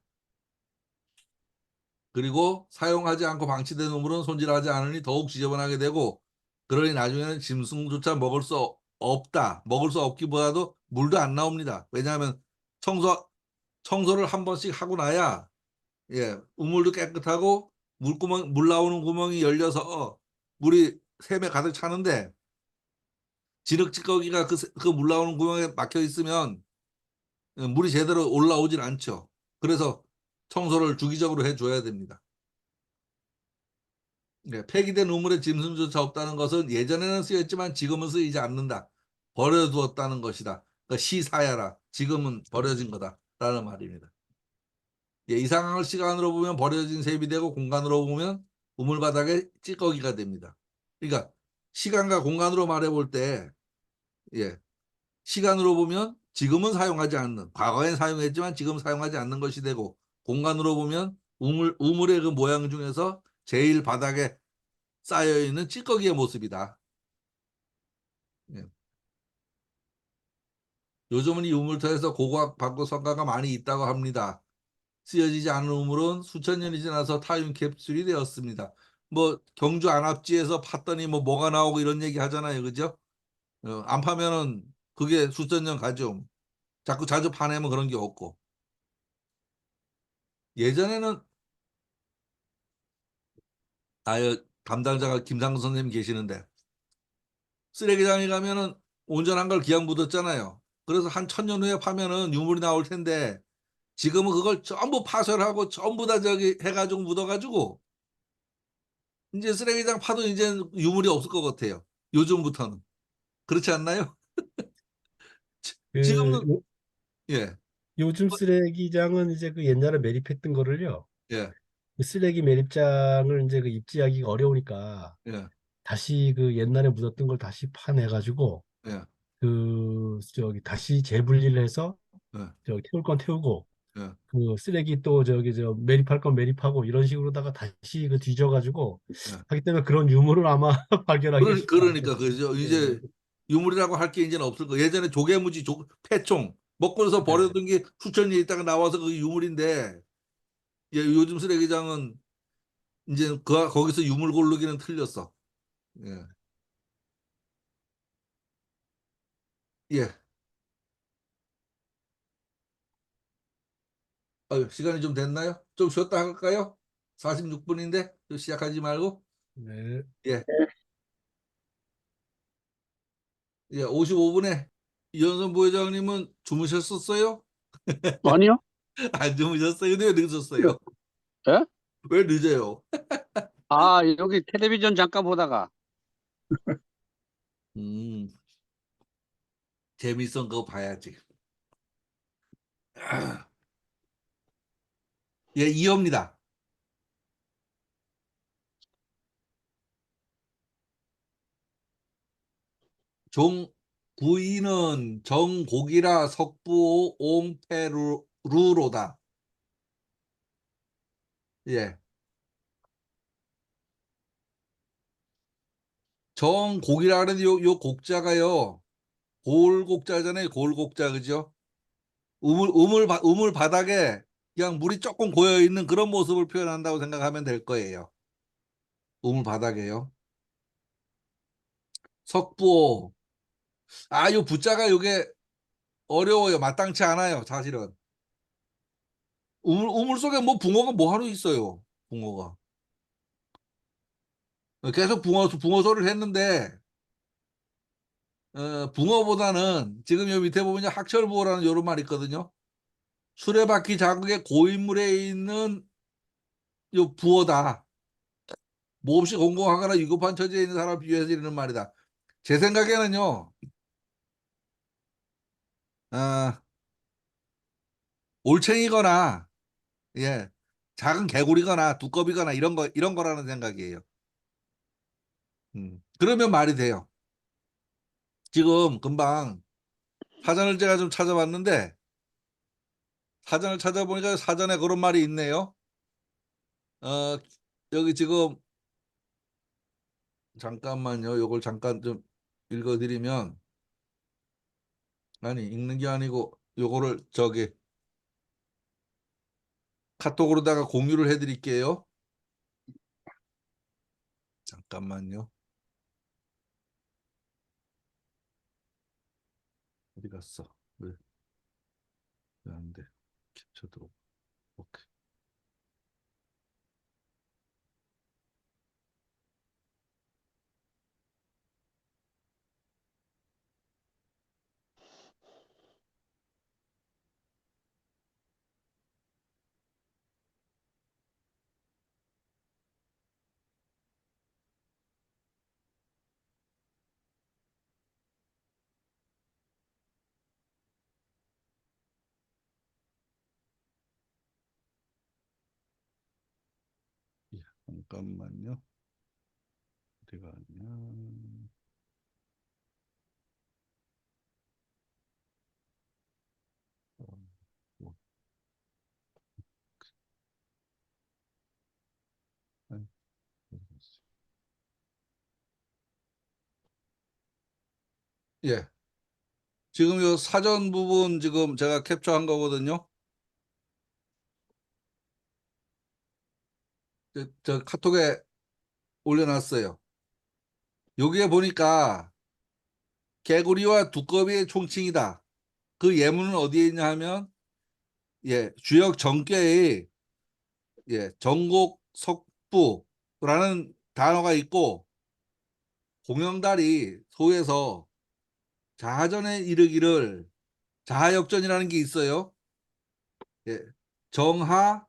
S3: 그리고 사용하지 않고 방치된 우물은 손질하지 않으니 더욱 지저분하게 되고 그러니 나중에는 짐승조차 먹을 수 없다. 먹을 수 없기보다도 물도 안 나옵니다. 왜냐하면 청소를 한 번씩 하고 나야 예, 우물도 깨끗하고 물 나오는 구멍이 열려서 물이 샘에 가득 차는데 진흙찌꺼기가 그 물 나오는 구멍에 막혀 있으면 물이 제대로 올라오질 않죠. 그래서 청소를 주기적으로 해줘야 됩니다. 네, 폐기된 우물에 짐승조차 없다는 것은 예전에는 쓰였지만 지금은 쓰이지 않는다. 버려두었다는 것이다. 그러니까 시사야라. 지금은 버려진 거다라는 말입니다. 예, 이 상황을 시간으로 보면 버려진 셈이 되고 공간으로 보면 우물 바닥에 찌꺼기가 됩니다. 그러니까 시간과 공간으로 말해볼 때 예, 시간으로 보면 지금은 사용하지 않는, 과거엔 사용했지만 지금 사용하지 않는 것이 되고, 공간으로 보면 우물의 그 모양 중에서 제일 바닥에 쌓여 있는 찌꺼기의 모습이다. 예. 요즘은 이 우물터에서 고고학 방구 성과가 많이 있다고 합니다. 쓰여지지 않은 우물은 수천 년이 지나서 타임 캡슐이 되었습니다. 뭐 경주 안압지에서 팠더니 뭐가 나오고 이런 얘기 하잖아요, 그죠? 안 파면은 그게 수천 년 가죠. 자꾸 자주 파내면 그런 게 없고. 예전에는 담당자가 김상수 선생님 계시는데 쓰레기장에 가면은 온전한 걸 기왕 묻었잖아요. 그래서 한 1000년 후에 파면은 유물이 나올 텐데 지금은 그걸 전부 파설하고 전부 다 저기 해가지고 묻어가지고 이제 쓰레기장 파도 이제 유물이 없을 것 같아요. 요즘부터는. 그렇지 않나요?
S2: 그
S3: 지금은 예,
S2: 요즘 쓰레기장은 이제 그 옛날에 매립했던 거를요.
S3: 예,
S2: 그 쓰레기 매립장을 이제 그 입지하기가 어려우니까
S3: 예,
S2: 다시 그 옛날에 묻었던 걸 다시 파내가지고
S3: 예,
S2: 그 저기 다시 재분리를 해서
S3: 예,
S2: 저기 태울 건 태우고
S3: 예.
S2: 그 쓰레기 또 저기 저 매립할 건 매립하고 이런 식으로다가 다시 그 뒤져가지고
S3: 예.
S2: 하기 때문에 그런 유물을 아마 발견하기가 쉽지
S3: 그러니까
S2: 않겠어요.
S3: 그죠.
S2: 예.
S3: 이제 유물이라고 할 게 이제는 없을 거. 예전에 조개무지, 폐총 먹고서
S2: 네.
S3: 버려둔 게 수천 년 있다가 나와서 그 유물인데 예, 요즘 쓰레기장은 이제 거기서 유물 고르기는 틀렸어. 예, 예. 시간이 좀 됐나요? 좀 쉬었다 할까요? 46분인데 시작하지 말고
S2: 네.
S3: 예, 예, 55분에 이현선 부회장님은 주무셨었어요?
S4: 아니요?
S3: 안 주무셨어요? 근데 왜 늦었어요?
S4: 예?
S3: 왜 늦어요?
S4: 아, 여기 텔레비전 잠깐 보다가.
S3: 음, 재밌어 그거 봐야지. 예, 이어입니다. 종 부인은 정곡이라 석부오 옹패루로다. 예, 정곡이라는 요 곡자가요. 골곡자잖아요. 골곡자 그죠? 우물 바닥에 그냥 물이 조금 고여 있는 그런 모습을 표현한다고 생각하면 될 거예요. 우물 바닥에요. 석부호. 요 부자가 요게 어려워요. 마땅치 않아요. 사실은. 우물 속에 뭐 붕어가 뭐 하러 있어요. 붕어가. 계속 붕어 소리를 했는데 붕어보다는 지금 여기 밑에 보면 학철부호라는 요런 말이 있거든요. 수레바퀴 자국의 고인물에 있는 요 부호다. 몹시 공공하거나 위급한 처지에 있는 사람을 비유해서 이러는 말이다. 제 생각에는요. 어, 올챙이거나 예, 작은 개구리거나 두꺼비거나 이런 거라는 생각이에요. 그러면 말이 돼요. 지금 금방 사전을 제가 좀 찾아봤는데 사전을 찾아보니까 사전에 그런 말이 있네요. 어, 여기 지금 잠깐만요. 요걸 잠깐 좀 읽어드리면 아니 읽는 게 아니고 요거를 저기 카톡으로다가 공유를 해드릴게요. 잠깐만요. 어디 갔어? 왜안 돼? 캡처 들어. 오케이. 잠깐만요. 어디 갔냐? 뭐. 아니, 예. 지금 요 사전 부분 지금 제가 캡처한 거거든요. 저 카톡에 올려놨어요. 여기에 보니까 개구리와 두꺼비의 총칭이다. 그 예문은 어디에 있냐 하면 주역 정께의 정곡 석부라는 단어가 있고 공영달이 소에서 자하전에 이르기를 자하역전이라는 게 있어요. 정하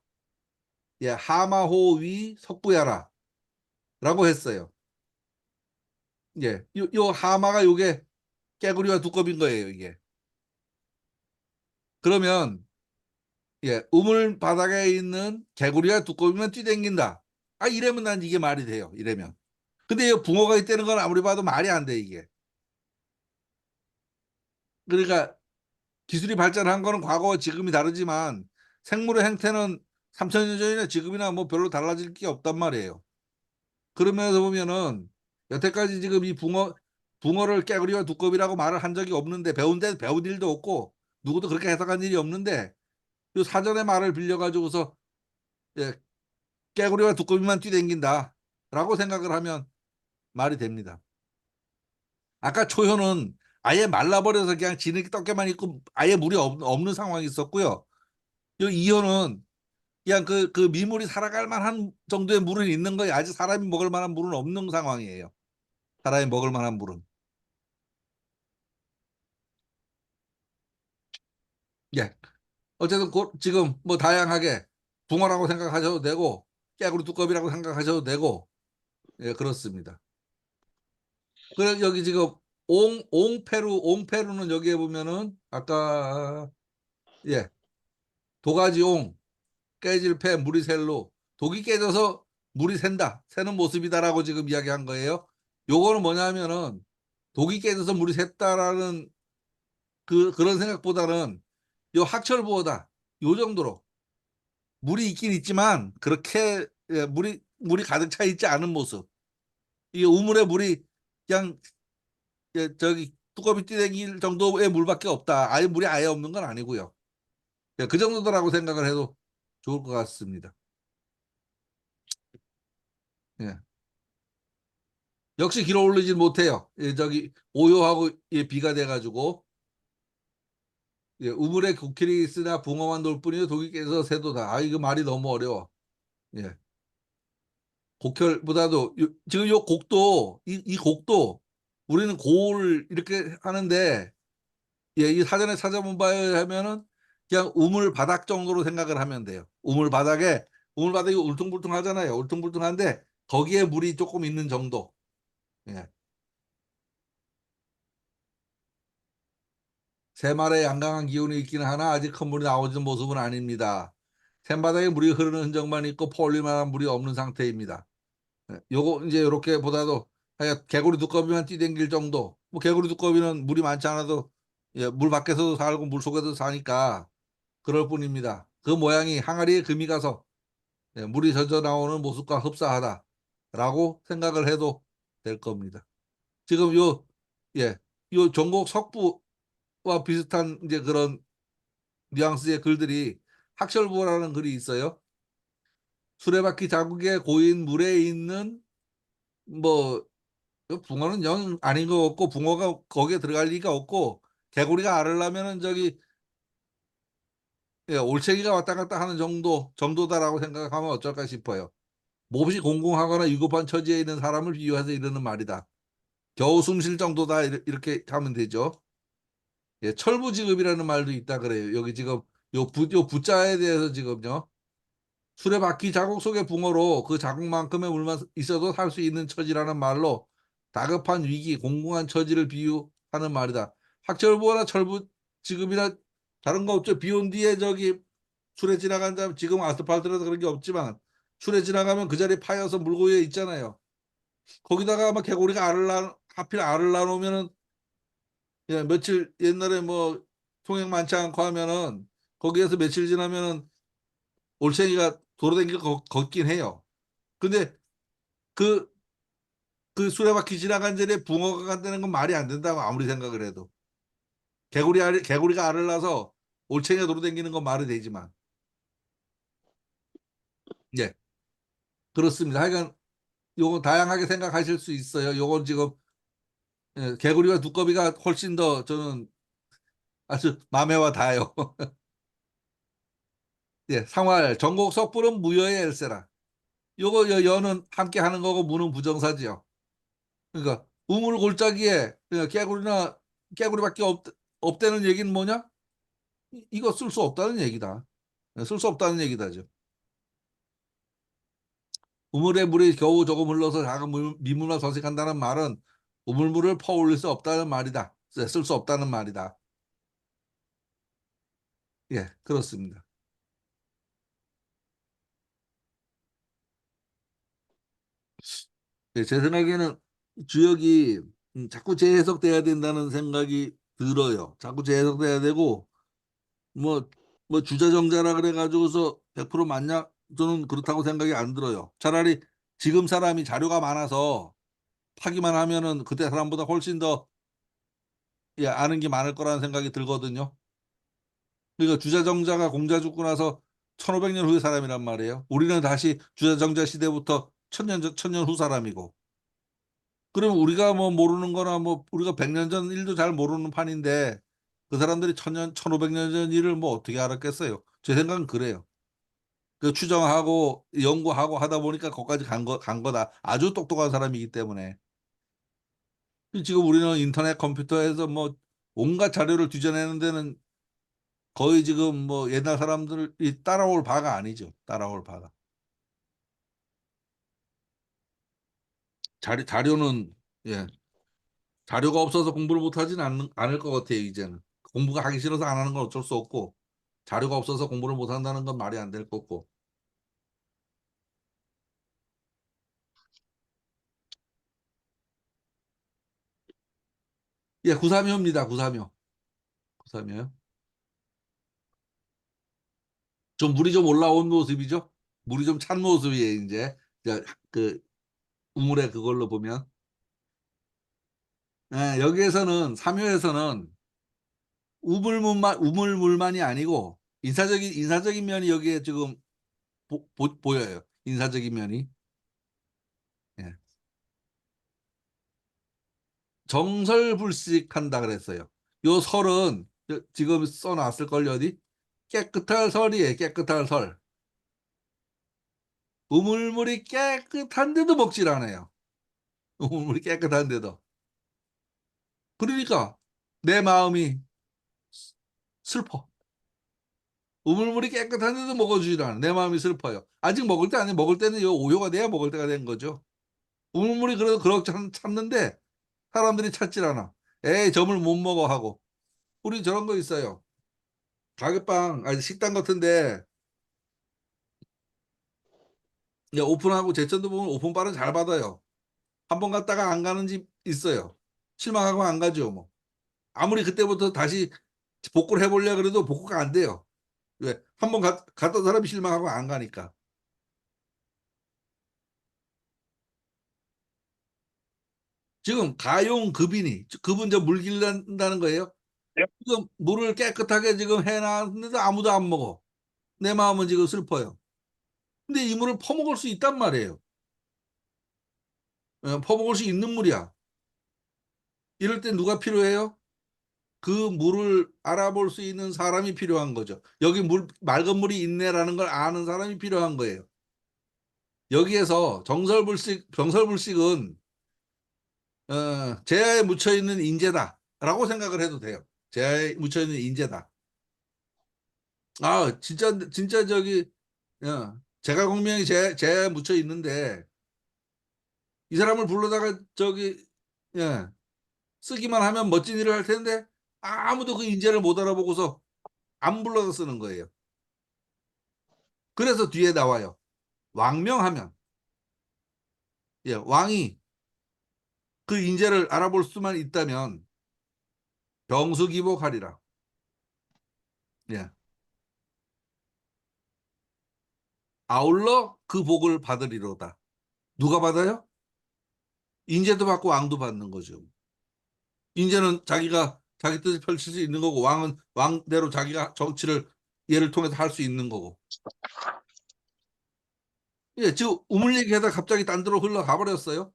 S3: 하마호위 석부야라 라고 했어요. 요 하마가 요게 깨구리와 두꺼비인 거예요, 이게. 그러면 우물 바닥에 있는 개구리와 두꺼비만 뛰댕긴다. 아, 이러면 난 이게 말이 돼요. 이러면. 근데 이 붕어가 있다는 건 아무리 봐도 말이 안 돼, 이게. 그러니까 기술이 발전한 거는 과거와 지금이 다르지만 생물의 행태는 3,000년 전이나 지금이나 뭐 별로 달라질 게 없단 말이에요. 그러면서 보면은 여태까지 지금 이 붕어를 깨구리와 두꺼비라고 말을 한 적이 없는데 배운 일도 없고 누구도 그렇게 해석한 일이 없는데 이 사전의 말을 빌려가지고서 깨구리와 두꺼비만 뛰댕긴다라고 생각을 하면 말이 됩니다. 아까 초효는 아예 말라버려서 그냥 진흙 떡게만 있고 아예 물이 없는 상황이 있었고요. 이효는 그냥 그 미물이 살아갈 만한 정도의 물은 있는 거예요. 아직 사람이 먹을 만한 물은 없는 상황이에요. 사람이 먹을 만한 물은. 어쨌든 지금 뭐 다양하게 붕어라고 생각하셔도 되고 깨구리 두꺼비라고 생각하셔도 되고 그렇습니다. 그래 여기 지금 옹페루는 여기에 보면은 아까 도가지옹 깨질 패 물이 셀로 독이 깨져서 물이 새는 모습이다라고 지금 이야기한 거예요. 요거는 뭐냐면은 독이 깨져서 물이 샜다라는 그런 생각보다는 요 학철부어다 요 정도로 물이 있긴 있지만 그렇게 물이 가득 차 있지 않은 모습. 이 우물에 물이 그냥 저기 뚜껑이 뛰댕길 정도의 물밖에 없다. 아예 물이 아예 없는 건 아니고요. 그 정도라고 생각을 해도 좋을 것 같습니다. 예. 역시 길어 올리진 못해요. 저기 오요하고 비가 돼가지고 우물에 코끼리 있으나 붕어만 놀 뿐이요 독이 깨서 새도다. 아 이거 말이 너무 어려워. 곡혈보다도 지금 요 곡도 이 곡도 우리는 고를 이렇게 하는데 이 사전에 찾아본 바에 하면은 그냥 우물 바닥 정도로 생각을 하면 돼요. 우물 바닥이 울퉁불퉁하잖아요. 울퉁불퉁한데 거기에 물이 조금 있는 정도. 새말에 양강한 기운이 있기는 하나 아직 큰 물이 나오는 모습은 아닙니다. 샘바닥에 물이 흐르는 흔적만 있고 퍼올릴 만한 물이 없는 상태입니다. 요거 이제 이렇게 보다도 개구리 두꺼비만 뛰댕길 정도. 뭐 개구리 두꺼비는 물이 많지 않아도 물 밖에서도 살고 물 속에도 사니까 그럴 뿐입니다. 그 모양이 항아리에 금이 가서 물이 젖어 나오는 모습과 흡사하다라고 생각을 해도 될 겁니다. 지금 요 전곡 석부와 비슷한 이제 그런 뉘앙스의 글들이 학철부어라는 글이 있어요. 수레바퀴 자국에 고인 물에 있는 뭐 붕어는 영 아닌 것 같고 붕어가 거기에 들어갈 리가 없고 개구리가 알을 낳으면은 저기 올챙이가 왔다 갔다 하는 정도다라고 생각하면 어쩔까 싶어요. 몹시 공공하거나 위급한 처지에 있는 사람을 비유해서 이르는 말이다. 겨우 숨 쉴 정도다 이렇게 하면 되죠. 철부지급이라는 말도 있다 그래요. 여기 지금 요 부자에 대해서 지금요. 수레바퀴 자국 속의 붕어로 그 자국만큼의 물만 있어도 살 수 있는 처지라는 말로 다급한 위기, 공공한 처지를 비유하는 말이다. 학철부어나 철부지급이나 다른 거 없죠. 비 온 뒤에 저기 술에 지나간 다음 지금 아스팔트라서 그런 게 없지만 술에 지나가면 그 자리에 파여서 물고 있잖아요. 거기다가 막 개구리가 하필 알을 낳으면은, 예, 며칠 옛날에 뭐 통행 많지 않고 하면은 거기에서 며칠 지나면은 올챙이가 돌아다니고 걷긴 해요. 근데 그, 그 수레바퀴 지나간 자리에 붕어가 간다는 건 말이 안 된다고 아무리 생각을 해도. 개구리가 알을 낳아서 올챙이가 돌아다니는 건 말이 되지만. 예, 그렇습니다. 하여간 요거 다양하게 생각하실 수 있어요. 요건 지금, 예, 개구리와 두꺼비가 훨씬 더 저는 아주 마음에와 닿아요. 예, 상활 전곡 석불은 무여의 엘세라. 요거 여는 함께 하는 거고 무는 부정사지요. 그러니까 우물 골짜기에 그러니까 개구리밖에 없다는 얘기는 뭐냐? 이거 쓸 수 없다는 얘기다. 쓸 수 없다는 얘기다죠. 우물에 물이 겨우 조금 흘러서 작은 민물만 서식한다는 말은 우물물을 퍼올릴 수 없다는 말이다. 쓸 수 없다는 말이다. 예, 그렇습니다. 예, 제 생각에는 주역이 자꾸 재해석돼야 된다는 생각이 들어요. 자꾸 재해석돼야 되고 뭐, 뭐 주자정자라 그래가지고서 100% 맞냐? 저는 그렇다고 생각이 안 들어요. 차라리 지금 사람이 자료가 많아서 파기만 하면은 그때 사람보다 훨씬 더, 예, 아는 게 많을 거라는 생각이 들거든요. 그러니까 주자정자가 공자 죽고 나서 1500년 후의 사람이란 말이에요. 우리는 다시 주자정자 시대부터 천년 후 사람이고. 그럼 우리가 뭐 모르는 거나 뭐 우리가 100년 전 일도 잘 모르는 판인데 그 사람들이 1500년 전 일을 뭐 어떻게 알았겠어요? 제 생각은 그래요. 그 추정하고 연구하고 하다 보니까 거기까지 간 거다. 아주 똑똑한 사람이기 때문에. 지금 우리는 인터넷 컴퓨터에서 뭐 온갖 자료를 뒤져내는 데는 거의 지금 뭐 옛날 사람들이 따라올 바가 아니죠. 따라올 바가. 자료는, 예, 자료가 없어서 공부를 못하진 않을 것 같아요, 이제는. 공부가 하기 싫어서 안 하는 건 어쩔 수 없고, 자료가 없어서 공부를 못한다는 건 말이 안 될 거고. 예, 932호입니다, 932호. 932호요. 좀 물이 좀 올라온 모습이죠? 물이 좀 찬 모습이에요, 이제. 그, 우물에 그걸로 보면. 예, 여기에서는, 3호에서는 우물물만이 아니고, 인사적인 면이 여기에 지금 보여요. 인사적인 면이. 예. 정설불식한다 그랬어요. 요 설은 지금 써놨을걸요, 어디? 깨끗한 설이에요, 깨끗한 설. 우물물이 깨끗한데도 먹질 않아요. 우물물이 깨끗한데도. 그러니까 내 마음이 슬퍼. 우물물이 깨끗한데도 먹어주질 않아. 내 마음이 슬퍼요. 아직 먹을 때 아니에요. 먹을 때는 요 오효가 돼야 먹을 때가 된 거죠. 우물물이 그래도 그렇게 찾는데 사람들이 찾질 않아. 에이, 점을 못 먹어 하고. 우리 저런 거 있어요. 가게방, 아니 식당 같은데 오픈하고 제천도 보면 오픈바는 잘 받아요. 한 번 갔다가 안 가는 집 있어요. 실망하고 안 가죠, 뭐. 아무리 그때부터 다시 복구를 해보려 그래도 복구가 안 돼요. 왜? 한 번 갔던 사람이 실망하고 안 가니까. 지금 가용 급인이, 그분 저 물 길른다는 거예요.
S4: 네.
S3: 지금 물을 깨끗하게 지금 해놨는데 아무도 안 먹어. 내 마음은 지금 슬퍼요. 근데 이 물을 퍼먹을 수 있단 말이에요. 퍼먹을 수 있는 물이야. 이럴 때 누가 필요해요? 그 물을 알아볼 수 있는 사람이 필요한 거죠. 여기 맑은 물이 있네라는 걸 아는 사람이 필요한 거예요. 여기에서 병설불식은 제야에 묻혀 있는 인재다라고 생각을 해도 돼요. 제야에 묻혀 있는 인재다. 아, 진짜 저기, 제가 공명이 제야에 묻혀 있는데 이 사람을 불러다가 저기, 예, 쓰기만 하면 멋진 일을 할 텐데 아무도 그 인재를 못 알아보고서 안 불러서 쓰는 거예요. 그래서 뒤에 나와요. 왕명하면, 예, 왕이 그 인재를 알아볼 수만 있다면 병수기복하리라. 예. 아울러 그 복을 받으리로다. 누가 받아요? 인재도 받고 왕도 받는 거죠. 인재는 자기가 자기 뜻을 펼칠 수 있는 거고, 왕은 왕대로 자기가 정치를 얘를 통해서 할 수 있는 거고. 예, 지금 우물 얘기하다 갑자기 딴 데로 흘러가 버렸어요.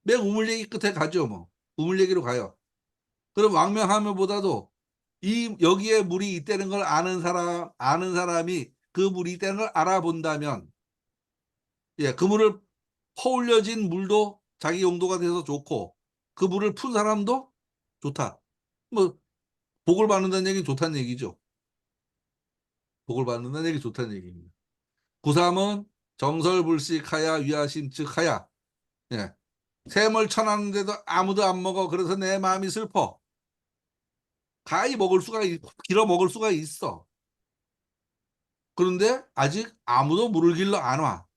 S3: 맨 우물 얘기 끝에 가죠, 뭐. 우물 얘기로 가요. 그럼 왕명하면보다도 이 여기에 물이 있다는 걸 아는 사람이 그 물이 있다는 걸 알아본다면, 예, 그 물을 퍼올려진 물도 자기 용도가 돼서 좋고, 그 물을 푼 사람도 좋다. 뭐 복을 받는다는 얘기는 좋다는 얘기죠. 복을 받는다는 얘기 좋다는 얘기입니다. 구삼은 정설불식하야 위아심측하야. 예. 샘을 쳐놨는데도 아무도 안 먹어. 그래서 내 마음이 슬퍼. 가히 길어 먹을 수가 있어. 그런데 아직 아무도 물을 길러 안 와.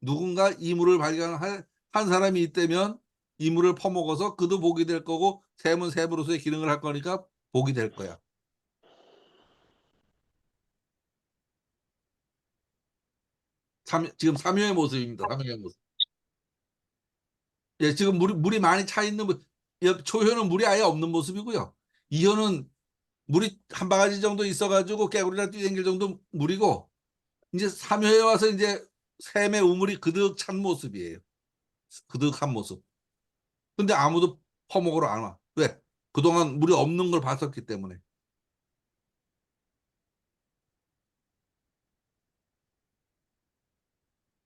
S3: 누군가 이 물을 발견한 사람이 있다면 이 물을 퍼먹어서 그도 복이 될 거고, 샘은 샘으로서의 기능을 할 거니까 복이 될 거야. 지금 삼효의 모습입니다. 삼효의 모습. 예, 지금 물이 많이 차 있는 초효는 물이 아예 없는 모습이고요. 이효는 물이 한 바가지 정도 있어가지고 깨구리나 뛰댕길 정도 물이고, 이제 삼효에 와서 이제 샘의 우물이 그득 찬 모습이에요. 그득한 모습. 근데 아무도 퍼먹으러 안 와. 왜? 그동안 물이 없는 걸 봤었기 때문에.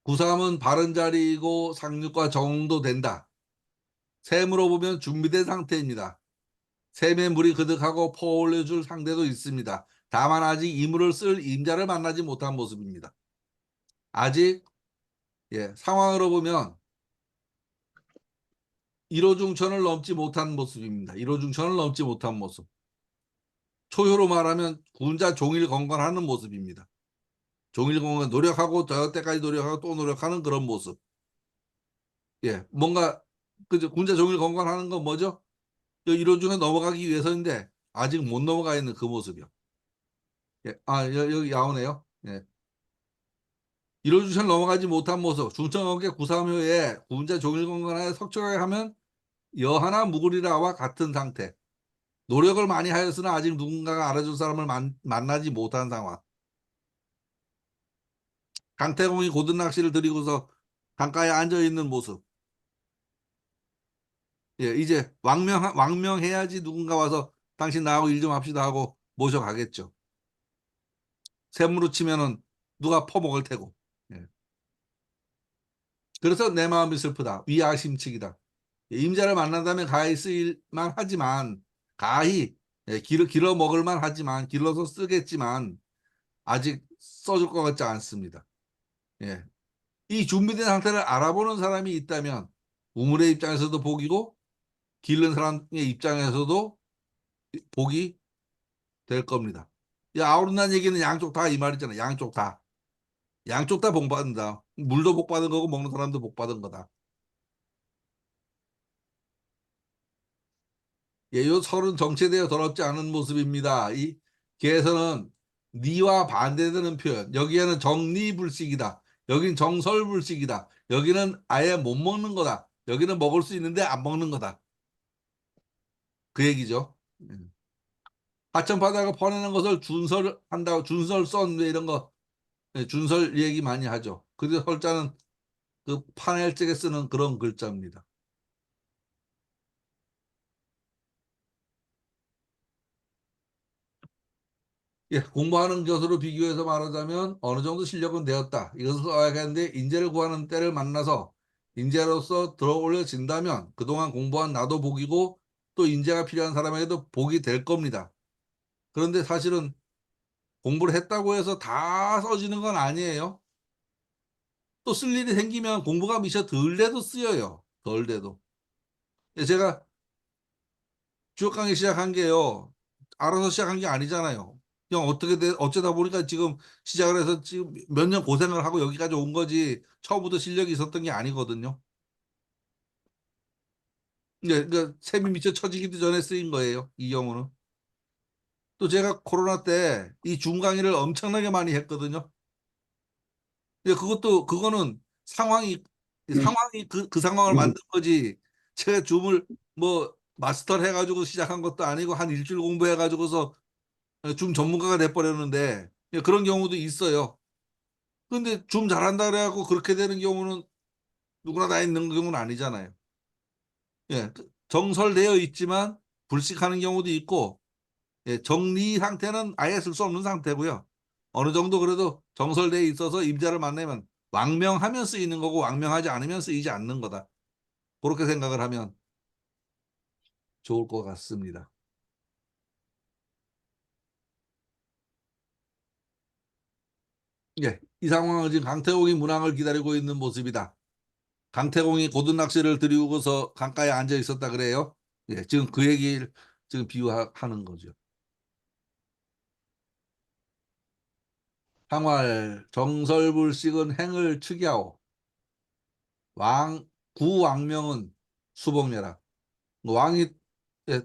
S3: 구삼은 바른 자리이고 상륙과 정도 된다. 샘으로 보면 준비된 상태입니다. 샘의 물이 그득하고 퍼올려줄 상대도 있습니다. 다만 아직 이 물을 쓸 임자를 만나지 못한 모습입니다. 아직, 예, 상황으로 보면 1호 중천을 넘지 못한 모습입니다. 1호 중천을 넘지 못한 모습. 초효로 말하면 군자 종일건건하는 모습입니다. 종일건건 노력하고 저 때까지 노력하고 또 노력하는 그런 모습. 예, 뭔가 그죠? 군자 종일건건하는 건 뭐죠? 1호 중에 넘어가기 위해서인데 아직 못 넘어가 있는 그 모습이요. 예, 여기 나오네요. 예. 1호 중천을 넘어가지 못한 모습. 중천업계 구삼효에 군자 종일건건하여 석초하게 하면 여하나 무구리라와 같은 상태. 노력을 많이 하였으나 아직 누군가가 알아줄 사람을 만나지 못한 상황. 강태공이 고든 낚시를 들이고서 강가에 앉아 있는 모습. 예, 이제 왕명해야지 누군가 와서 당신 나하고 일 좀 합시다 하고 모셔가겠죠. 샘으로 치면은 누가 퍼먹을 테고. 예. 그래서 내 마음이 슬프다. 위아심측이다. 예, 임자를 만난다면 가히 쓰일만 하지만, 가히, 예, 길어 먹을만 하지만, 길러서 쓰겠지만 아직 써줄 것 같지 않습니다. 예. 이 준비된 상태를 알아보는 사람이 있다면 우물의 입장에서도 복이고 기른 사람의 입장에서도 복이 될 겁니다. 이 아우른다는 얘기는 양쪽 다 이 말이잖아요. 양쪽 다. 양쪽 다 복 받는다. 물도 복 받은 거고 먹는 사람도 복 받은 거다. 예, 요 설은 정체되어 더럽지 않은 모습입니다. 이 개에서는 니와 반대되는 표현. 여기에는 정리불식이다. 여긴 정설불식이다. 여기는 아예 못 먹는 거다. 여기는 먹을 수 있는데 안 먹는 거다. 그 얘기죠. 하천바다가 퍼내는 것을 준설한다고, 준설선 이런 거, 예, 준설 얘기 많이 하죠. 그래서 설자는 그 파낼 적에 쓰는 그런 글자입니다. 예, 공부하는 것으로 비교해서 말하자면 어느 정도 실력은 되었다. 이것을 써야겠는데 인재를 구하는 때를 만나서 인재로서 들어올려진다면 그동안 공부한 나도 복이고 또 인재가 필요한 사람에게도 복이 될 겁니다. 그런데 사실은 공부를 했다고 해서 다 써지는 건 아니에요. 또 쓸 일이 생기면 공부가 미처 덜 돼도 쓰여요. 덜 돼도. 예, 제가 주역 강의 시작한 게요, 알아서 시작한 게 아니잖아요. 그냥 어쩌다 보니까 지금 시작을 해서 지금 몇 년 고생을 하고 여기까지 온 거지 처음부터 실력이 있었던 게 아니거든요. 그러니까 셈이 미처 쳐지기도 전에 쓰인 거예요. 이 경우는. 또 제가 코로나 때 이 줌 강의를 엄청나게 많이 했거든요. 그거는 상황이 그 상황을 만든 거지. 제가 줌을 뭐 마스터를 해가지고 시작한 것도 아니고 한 일주일 공부해가지고서 줌 전문가가 돼버렸는데 그런 경우도 있어요. 근데 줌 잘한다 그래갖고 그렇게 되는 경우는 누구나 다 있는 경우는 아니잖아요. 예, 정설되어 있지만 불식하는 경우도 있고, 예, 정리 상태는 아예 쓸 수 없는 상태고요. 어느 정도 그래도 정설되어 있어서 임자를 만나면 왕명하면 쓰이는 거고 왕명하지 않으면 쓰이지 않는 거다. 그렇게 생각을 하면 좋을 것 같습니다. 예, 이 상황은 지금 강태공이 문항을 기다리고 있는 모습이다. 강태공이 고든 낚시를 들이우고서 강가에 앉아 있었다 그래요. 예, 지금 그 얘기를 지금 비유하는 거죠. 항활 정설불식은 행을 축이하오. 구왕명은 수복녀라. 왕이 예,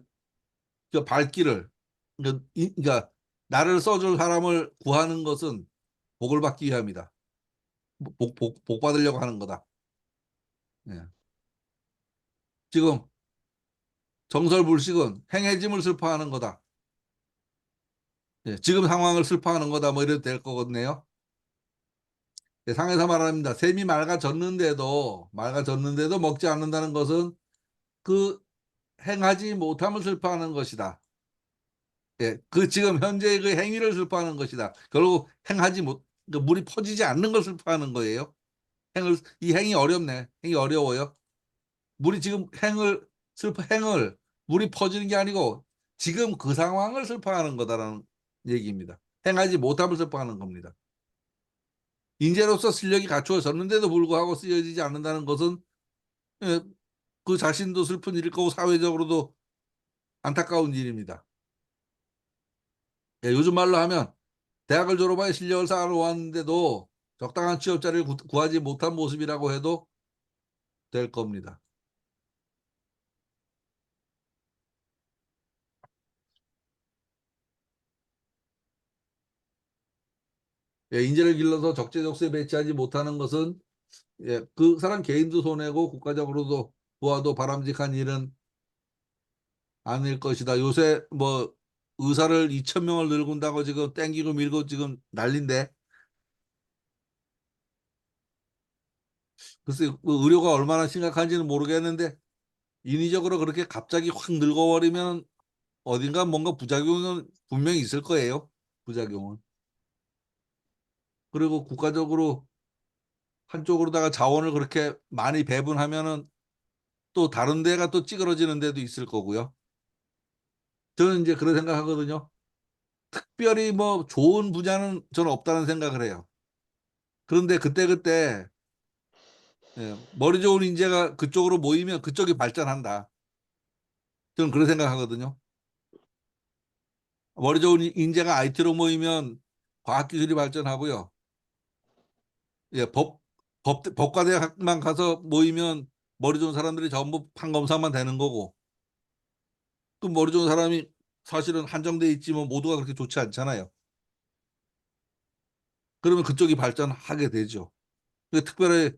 S3: 그 발길을 그러니까 나를 써줄 사람을 구하는 것은 복을 받기 위함이다. 복 받으려고 하는 거다. 예. 지금 정설불식은 행해짐을 슬퍼하는 거다. 예, 지금 상황을 슬퍼하는 거다. 뭐 이래도 될 거거든요. 예, 상에서 말합니다. 샘이 맑아졌는데도 먹지 않는다는 것은 그 행하지 못함을 슬퍼하는 것이다. 예, 그 지금 현재의 그 행위를 슬퍼하는 것이다. 결국 행하지 못, 그 물이 퍼지지 않는 걸 슬퍼하는 거예요. 이 행이 어렵네. 행이 어려워요. 물이 지금 행을, 물이 퍼지는 게 아니고 지금 그 상황을 슬퍼하는 거다라는 얘기입니다. 행하지 못함을 슬퍼하는 겁니다. 인재로서 실력이 갖추어졌는데도 불구하고 쓰여지지 않는다는 것은 예, 그 자신도 슬픈 일일 거고 사회적으로도 안타까운 일입니다. 예, 요즘 말로 하면 대학을 졸업하여 실력을 쌓아놓았는데도 적당한 취업 자리를 구하지 못한 모습이라고 해도 될 겁니다. 예, 인재를 길러서 적재적소에 배치하지 못하는 것은 예, 그 사람 개인도 손해고 국가적으로도 보아도 바람직한 일은 아닐 것이다. 요새 뭐 의사를 2,000명을 늘군다고 지금 땡기고 밀고 지금 난린데 글쎄 그 의료가 얼마나 심각한지는 모르겠는데 인위적으로 그렇게 갑자기 확 늙어버리면 어딘가 뭔가 부작용은 분명히 있을 거예요. 부작용은. 그리고 국가적으로 한쪽으로다가 자원을 그렇게 많이 배분하면은 또 다른 데가 또 찌그러지는 데도 있을 거고요. 저는 이제 그런 생각하거든요. 특별히 뭐 좋은 분야는 저는 없다는 생각을 해요. 그런데 그때그때 예, 머리 좋은 인재가 그쪽으로 모이면 그쪽이 발전한다. 저는 그런 생각하거든요. 머리 좋은 인재가 IT로 모이면 과학기술이 발전하고요. 예, 법과대학만 가서 모이면 머리 좋은 사람들이 전부 판검사만 되는 거고 또 머리 좋은 사람이 사실은 한정돼 있지만 모두가 그렇게 좋지 않잖아요. 그러면 그쪽이 발전하게 되죠. 특별히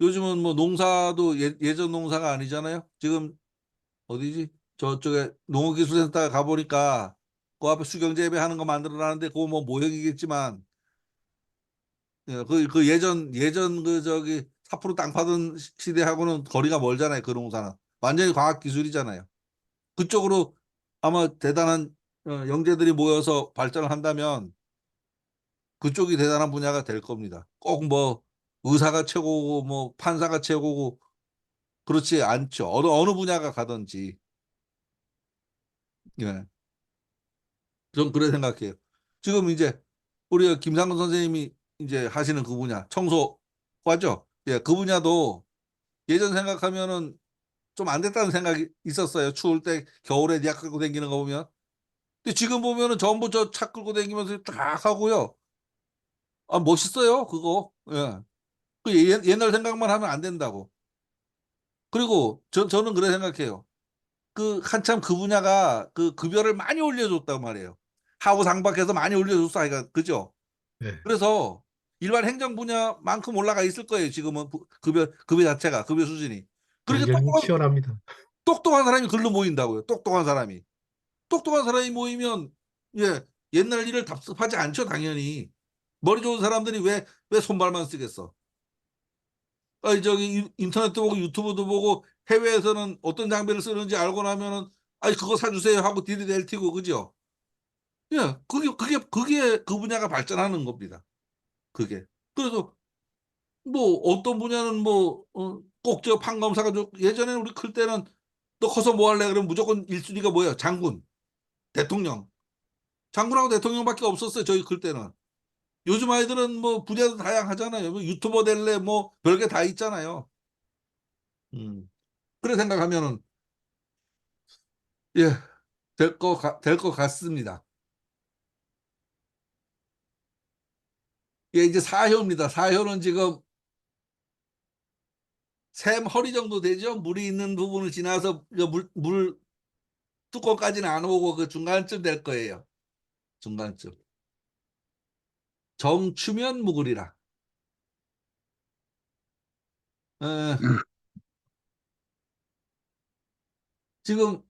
S3: 요즘은 뭐 농사도 예전 농사가 아니잖아요. 지금 어디지? 저쪽에 농업기술센터 가보니까 그 앞에 수경재배 하는 거 만들어놨는데 그거 뭐 모형이겠지만 예, 그 예전 그 저기 삿포로 땅 파던 시대하고는 거리가 멀잖아요. 그 농사는 완전히 과학 기술이잖아요. 그쪽으로 아마 대단한 영재들이 모여서 발전을 한다면 그쪽이 대단한 분야가 될 겁니다. 꼭 뭐 의사가 최고고 뭐 판사가 최고고 그렇지 않죠. 어느 분야가 가든지. 예. 전 그래 생각해요. 지금 이제 우리 김상근 선생님이 이제 하시는 그 분야 청소과죠. 예, 그 분야도 예전 생각하면은 좀 안 됐다는 생각이 있었어요. 추울 때 겨울에 약 갖고 다니는 거 보면. 근데 지금 보면은 전부 저 차 끌고 다니면서 쫙 하고요. 아, 멋있어요, 그거. 예. 옛날 생각만 하면 안 된다고. 그리고 저는 그래 생각해요. 그 한참 그 분야가 그 급여를 많이 올려줬단 말이에요. 하부 상박해서 많이 올려줬어, 아이가. 그죠?
S2: 네.
S3: 그래서 일반 행정 분야만큼 올라가 있을 거예요. 지금은 급여 자체가, 급여 수준이. 그렇게
S2: 경쟁이 치열합니다.
S3: 똑똑한 사람이 글로 모인다고요. 똑똑한 사람이. 똑똑한 사람이 모이면, 예, 옛날 일을 답습하지 않죠, 당연히. 머리 좋은 사람들이 왜 손발만 쓰겠어? 아니, 저기 인터넷도 보고 유튜브도 보고 해외에서는 어떤 장비를 쓰는지 알고 나면은, 아니, 그거 사주세요 하고 디디댈 티고, 그죠? 예, 그게 그 분야가 발전하는 겁니다. 그게. 그래서 뭐 어떤 분야는 뭐 꼭 저 판검사가 예전에 우리 클 때는 너 커서 뭐 할래? 그러면 무조건 1순위가 뭐예요? 장군, 대통령. 장군하고 대통령밖에 없었어요. 저희 클 때는. 요즘 아이들은 뭐 분야도 다양하잖아요. 뭐 유튜버 될래 뭐 별게 다 있잖아요. 그래 생각하면은 예, 될 것 같습니다. 예, 이제 사효입니다. 사효는 지금 샘 허리 정도 되죠? 물이 있는 부분을 지나서 그 물 뚜껑까지는 안 오고 그 중간쯤 될 거예요. 중간쯤. 정추면 묵으리라. 어, 지금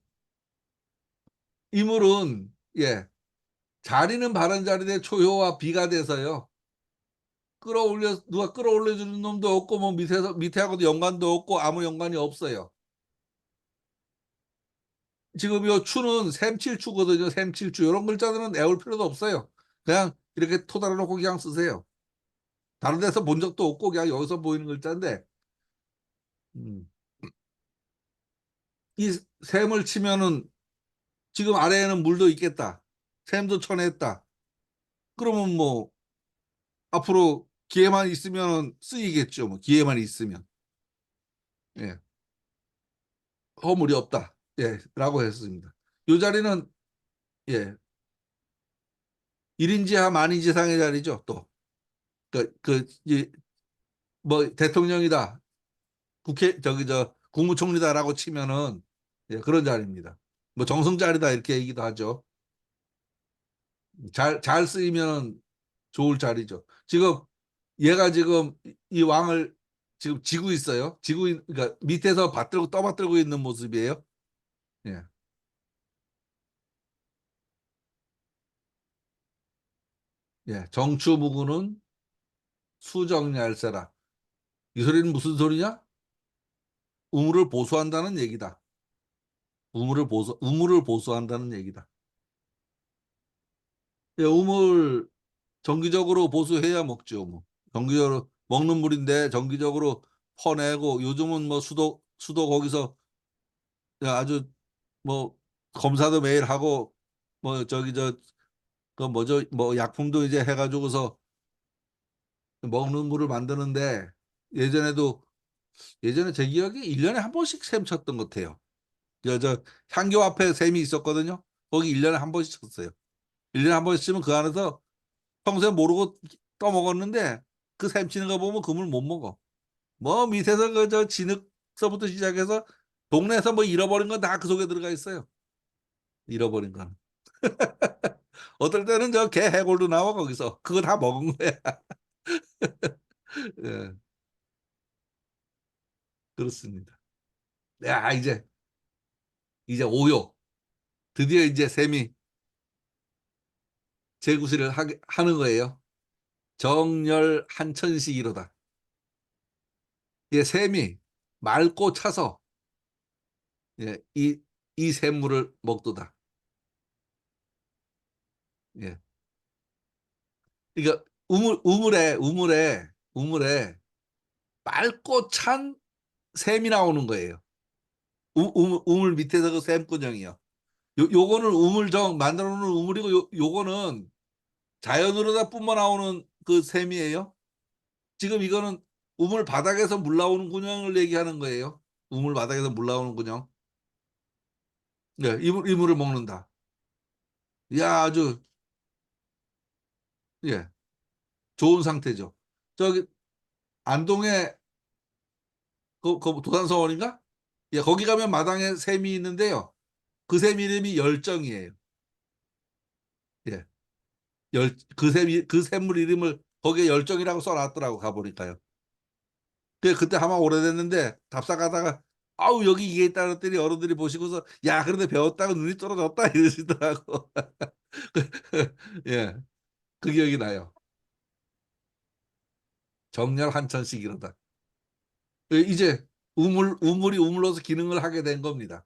S3: 이물은 예, 자리는 바른 자리에 초효와 비가 돼서요. 누가 끌어올려 주는 놈도 없고 뭐 밑에하고도 연관도 없고 아무 연관이 없어요. 지금 요 추는 샘칠추거든요. 샘칠추. 이런 글자들은 외울 필요도 없어요. 그냥 이렇게 토 달아놓고 그냥 쓰세요. 다른 데서 본 적도 없고 그냥 여기서 보이는 글자인데 음. 이 샘을 치면은 지금 아래에는 물도 있겠다. 샘도 쳐냈다. 그러면 뭐 앞으로 기회만 있으면 쓰이겠죠. 뭐 기회만 있으면. 예. 허물이 없다. 예. 라고 했습니다. 이 자리는 예. 1인지하 만인지상의 자리죠. 또. 뭐 대통령이다. 국무총리다라고 치면은 예, 그런 자리입니다. 뭐 정성 자리다 이렇게 얘기도 하죠. 잘 쓰이면 좋을 자리죠. 지금 얘가 지금 이 왕을 지금 지고 있어요. 그러니까 밑에서 떠받들고 있는 모습이에요. 예. 예. 정추무구는 수정얄세라. 이 소리는 무슨 소리냐? 우물을 보수한다는 얘기다. 우물을 보수한다는 얘기다. 예, 우물 정기적으로 보수해야 먹죠. 뭐. 정기적으로 먹는 물인데 정기적으로 퍼내고 요즘은 뭐 수도 거기서 아주 뭐 검사도 매일 하고 뭐 저기 그 뭐죠? 뭐 약품도 이제 해가지고서 먹는 물을 만드는데 예전에 제 기억에 1년에 한 번씩 샘 쳤던 것 같아요. 저 향교 앞에 샘이 있었거든요. 거기 1년에 한 번씩 쳤어요. 1년에 한 번씩 치면 그 안에서 평소에 모르고 떠먹었는데 그 샘 치는 거 보면 그물 못 먹어. 뭐 밑에서 그 저 진흙서부터 시작해서 동네에서 뭐 잃어버린 건 다 그 속에 들어가 있어요. 잃어버린 건. 어떨 때는 저 개 해골도 나와 거기서. 그거 다 먹은 거야. 예, 그렇습니다. 야, 이제 오요. 드디어 이제 샘이 재구시를 하는 거예요. 정열 한천식이로다. 예, 샘이 맑고 차서 예, 이 샘물을 먹도다. 예. 그러니까 우물에 맑고 찬 샘이 나오는 거예요. 우물 밑에서 그 샘구녕이요. 요거는 만들어 놓은 우물이고 요거는 자연으로 다 뿜어 나오는 그 샘이에요. 지금 이거는 우물 바닥에서 물 나오는 구녕을 얘기하는 거예요. 우물 바닥에서 물 나오는 구녕. 네, 이물을 먹는다. 야, 아주, 예, 좋은 상태죠. 저기, 안동에, 그 도산서원인가? 예, 거기 가면 마당에 샘이 있는데요. 그 샘 이름이 열정이에요. 예, 그 샘물 이름을 거기에 열정이라고 써놨더라고, 가보니까요. 그때 한번 오래됐는데 답사가다가 아우 여기 이게 있다 그랬더니 어른들이 보시고서 야 그런데 배웠다고 눈이 떨어졌다 이러시더라고. 예, 그 기억이 나요. 정렬 한천씩 이러다. 이제 우물이 우물로서 기능을 하게 된 겁니다.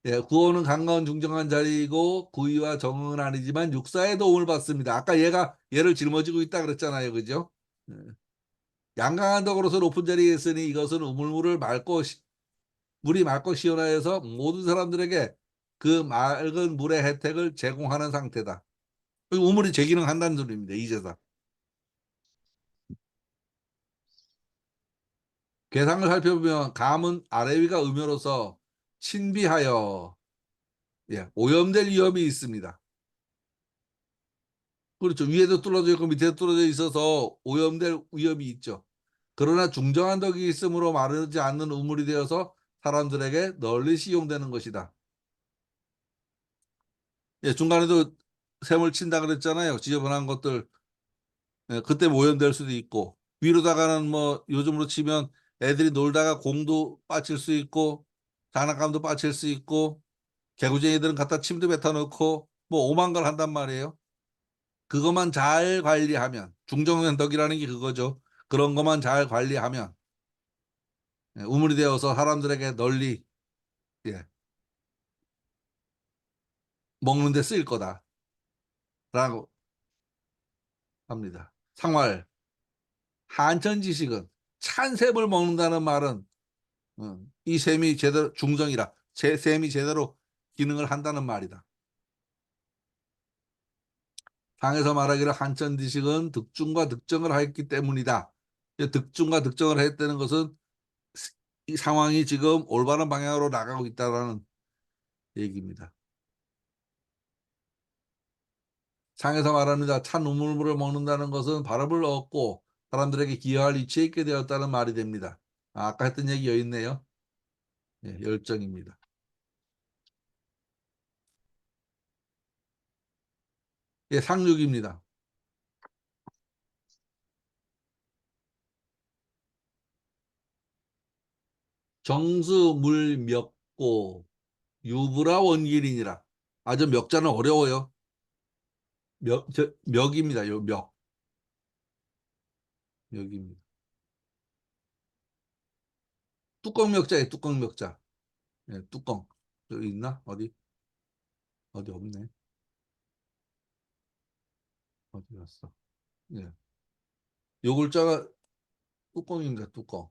S3: 예, 구호는 강가운 중정한 자리이고 구의와 정은 아니지만 육사의 도움을 받습니다. 아까 얘를 짊어지고 있다 그랬잖아요, 그죠? 예. 양강한 덕으로서 높은 자리에 있으니 이것은 우물물을 물이 맑고 시원하여서 모든 사람들에게 그 맑은 물의 혜택을 제공하는 상태다. 우물이 제기능한다는 소리입니다. 이제다. 괴상을 살펴보면 감은 아래 위가 음요로서 신비하여 오염될 위험이 있습니다. 그렇죠. 위에도 뚫어져 있고 밑에도 뚫어져 있어서 오염될 위험이 있죠. 그러나 중정한 덕이 있으므로 마르지 않는 우물이 되어서 사람들에게 널리 시용되는 것이다. 중간에도 샘을 친다 그랬잖아요. 지저분한 것들. 그때 오염될 수도 있고 위로다가는 뭐 요즘으로 치면 애들이 놀다가 공도 빠칠 수 있고 장난감도 빠칠 수 있고 개구쟁이들은 갖다 침도 뱉어 넣고 뭐 오만 걸 한단 말이에요. 그것만 잘 관리하면 중정면덕이라는 게 그거죠. 그런 것만 잘 관리하면 우물이 되어서 사람들에게 널리 예, 먹는 데 쓰일 거다라고 합니다. 상활 한천지식은 찬샘을 먹는다는 말은 이 셈이 제대로 중정이라 제 셈이 제대로 기능을 한다는 말이다. 상에서 말하기를 한천지식은 득중과 득정을 하였기 때문이다. 득중과 득정을 했다는 것은 이 상황이 지금 올바른 방향으로 나가고 있다는 얘기입니다. 상에서 말합니다. 찬 우물물을 먹는다는 것은 바람을 얻고 사람들에게 기여할 위치에 있게 되었다는 말이 됩니다. 아까 했던 얘기 여기 있네요. 열정입니다. 상륙입니다. 정수물멱고 유부라 원길이니라. 아주 멱자는 어려워요. 멱입니다. 요 멱입니다. 뚜껑 멱자에 뚜껑 멱자. 뚜껑. 여기 있나? 어디 없네. 어디 갔어? 예. 요 글자가 뚜껑입니다. 뚜껑.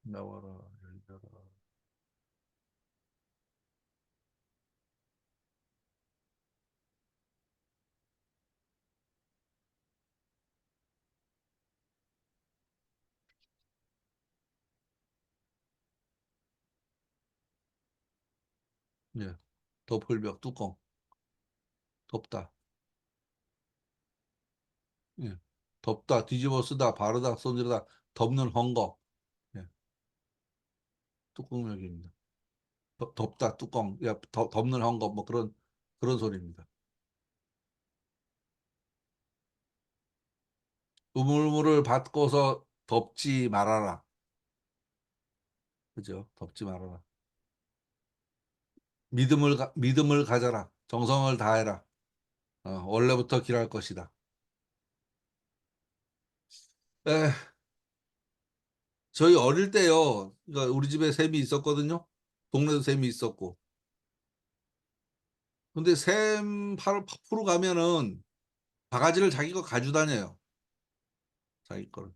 S3: 나와라, 열려라. 예. 덮을벽 뚜껑. 덮다. 예. 덮다, 뒤집어 쓰다, 바르다, 손질하다, 덮는 헝겊. 예. 뚜껑역입니다. 덮다, 뚜껑, 덮는 헝겊, 뭐 그런 소리입니다. 우물물을 받고서 덮지 말아라. 그죠? 덮지 말아라. 믿음을 가져라. 정성을 다해라. 원래부터 길할 것이다. 에, 저희 어릴 때요. 그러니까 우리 집에 샘이 있었거든요. 동네도 샘이 있었고. 근데 샘 파러 가면은 바가지를 자기가 가지고 다녀요. 자기 거를.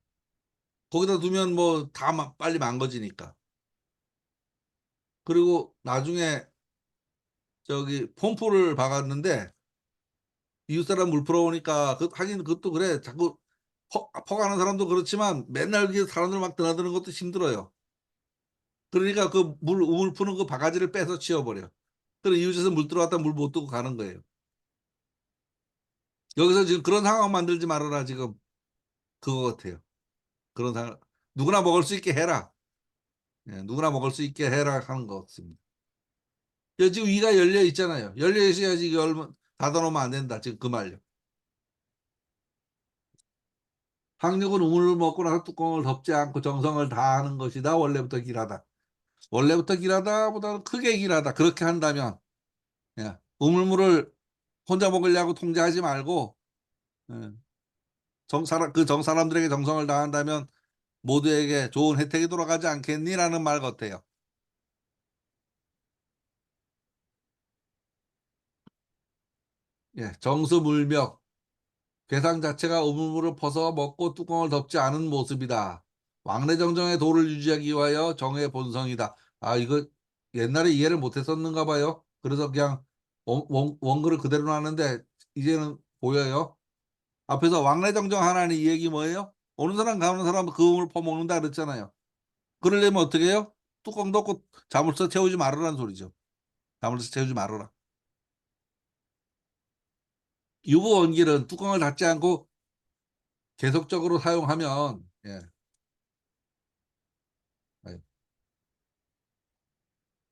S3: 거기다 두면 뭐 다 빨리 망가지니까. 그리고 나중에 저기 pom프를 박았는데 이웃사람 물 풀어오니까 하긴 그것도 그래. 자꾸 퍼가는 사람도 그렇지만 맨날 이렇게 사람들 막 드나드는 것도 힘들어요. 그러니까 그 우물 푸는 그 바가지를 빼서 치워버려. 그럼 이웃에서 물 들어왔다 물 못 두고 가는 거예요. 여기서 지금 그런 상황 만들지 말아라 지금 그거 같아요. 그런 상황 누구나 먹을 수 있게 해라. 예, 누구나 먹을 수 있게 해라 하는 것 같습니다. 지금 위가 열려 있잖아요. 열려 있어야지 이게 얼마 닫아놓으면 안 된다. 지금 그 말요. 학력은 우물을 먹고 나서 뚜껑을 덮지 않고 정성을 다하는 것이다. 원래부터 길하다. 원래부터 길하다보다는 크게 길하다. 그렇게 한다면 예, 우물물을 혼자 먹으려고 통제하지 말고 예, 사람들에게 정성을 다한다면 모두에게 좋은 혜택이 돌아가지 않겠니라는 말 같아요. 예, 정수물명 괴상 자체가 우물물을 퍼서 먹고 뚜껑을 덮지 않은 모습이다. 왕래정정의 도를 유지하기 위하여 정의 본성이다. 아, 이거 옛날에 이해를 못했었는가 봐요. 그래서 그냥 원글을 그대로 놨는데 이제는 보여요. 앞에서 왕래정정 하나니 이 얘기 뭐예요? 오는 사람 가는 사람 그 우물 퍼먹는다 그랬잖아요. 그러려면 어떻게 해요? 뚜껑 덮고 자물쇠 채우지 말으라는 소리죠. 자물쇠 채우지 말아라. 유부 원기는 뚜껑을 닫지 않고 계속적으로 사용하면 예.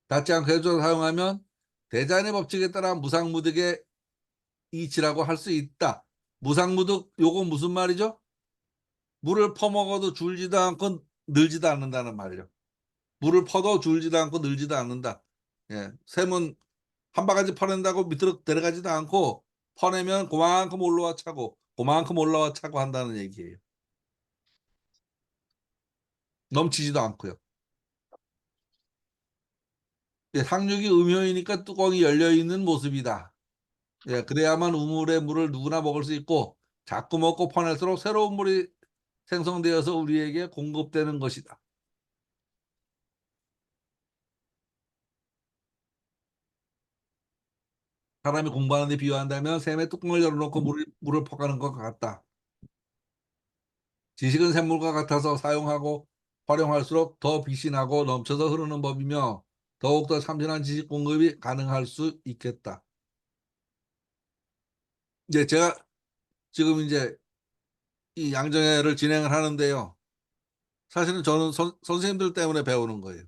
S3: 닫지 않고 계속적으로 사용하면 대자연의 법칙에 따라 무상무득의 이치라고 할 수 있다. 무상무득 요거 무슨 말이죠? 물을 퍼먹어도 줄지도 않고 늘지도 않는다는 말이죠. 물을 퍼도 줄지도 않고 늘지도 않는다. 예. 샘은 한 바가지 퍼낸다고 밑으로 내려가지도 않고 퍼내면 그만큼 올라와 차고 그만큼 올라와 차고 한다는 얘기예요. 넘치지도 않고요. 예, 상륙이 음효이니까 뚜껑이 열려 있는 모습이다. 예, 그래야만 우물의 물을 누구나 먹을 수 있고 자꾸 먹고 퍼낼수록 새로운 물이 생성되어서 우리에게 공급되는 것이다. 사람이 공부하는 데 비유한다면 샘에 뚜껑을 열어놓고 물을 퍼가는 것 같다. 지식은 샘물과 같아서 사용하고 활용할수록 더 빛이 나고 넘쳐서 흐르는 법이며 더욱더 참신한 지식 공급이 가능할 수 있겠다. 이제 제가 지금 이제 이 양정회를 진행을 하는데요. 사실은 저는 선생님들 때문에 배우는 거예요.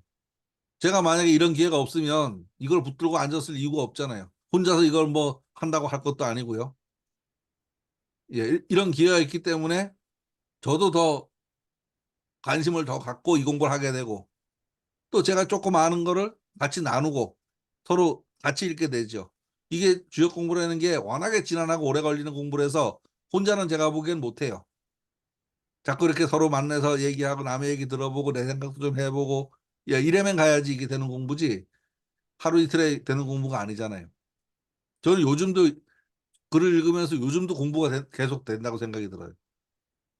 S3: 제가 만약에 이런 기회가 없으면 이걸 붙들고 앉았을 이유가 없잖아요. 혼자서 이걸 뭐 한다고 할 것도 아니고요. 예, 이런 기회가 있기 때문에 저도 더 관심을 더 갖고 이 공부를 하게 되고 또 제가 조금 아는 거를 같이 나누고 서로 같이 읽게 되죠. 이게 주역 공부라는 게 워낙에 지난하고 오래 걸리는 공부라서 혼자는 제가 보기엔 못해요. 자꾸 이렇게 서로 만나서 얘기하고 남의 얘기 들어보고 내 생각도 좀 해보고 야, 이래면 가야지 이게 되는 공부지 하루 이틀에 되는 공부가 아니잖아요. 저는 요즘도 글을 읽으면서 요즘도 공부가 계속 된다고 생각이 들어요.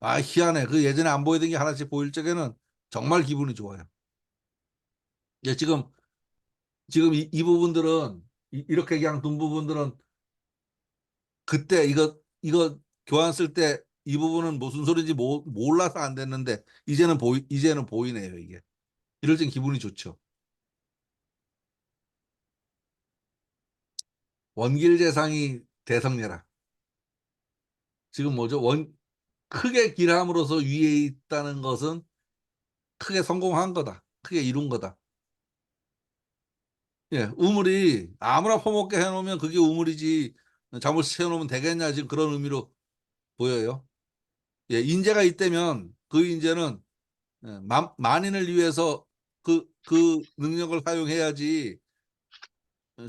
S3: 아, 희한해. 그 예전에 안 보이던 게 하나씩 보일 적에는 정말 기분이 좋아요. 예, 지금 이 부분들은 이렇게 그냥 둔 부분들은 그때 이거 교환 쓸 때 이 부분은 무슨 소리인지 몰라서 안 됐는데 이제는 보이네요, 이게. 이럴 땐 기분이 좋죠. 원길재상이 대성례라. 지금 뭐죠? 크게 길함으로써 위에 있다는 것은 크게 성공한 거다. 크게 이룬 거다. 예, 우물이 아무나 퍼먹게 해놓으면 그게 우물이지 잘못 채워놓으면 되겠냐 지금 그런 의미로 보여요. 예, 인재가 있다면 그 인재는 예, 만인을 위해서 그 능력을 사용해야지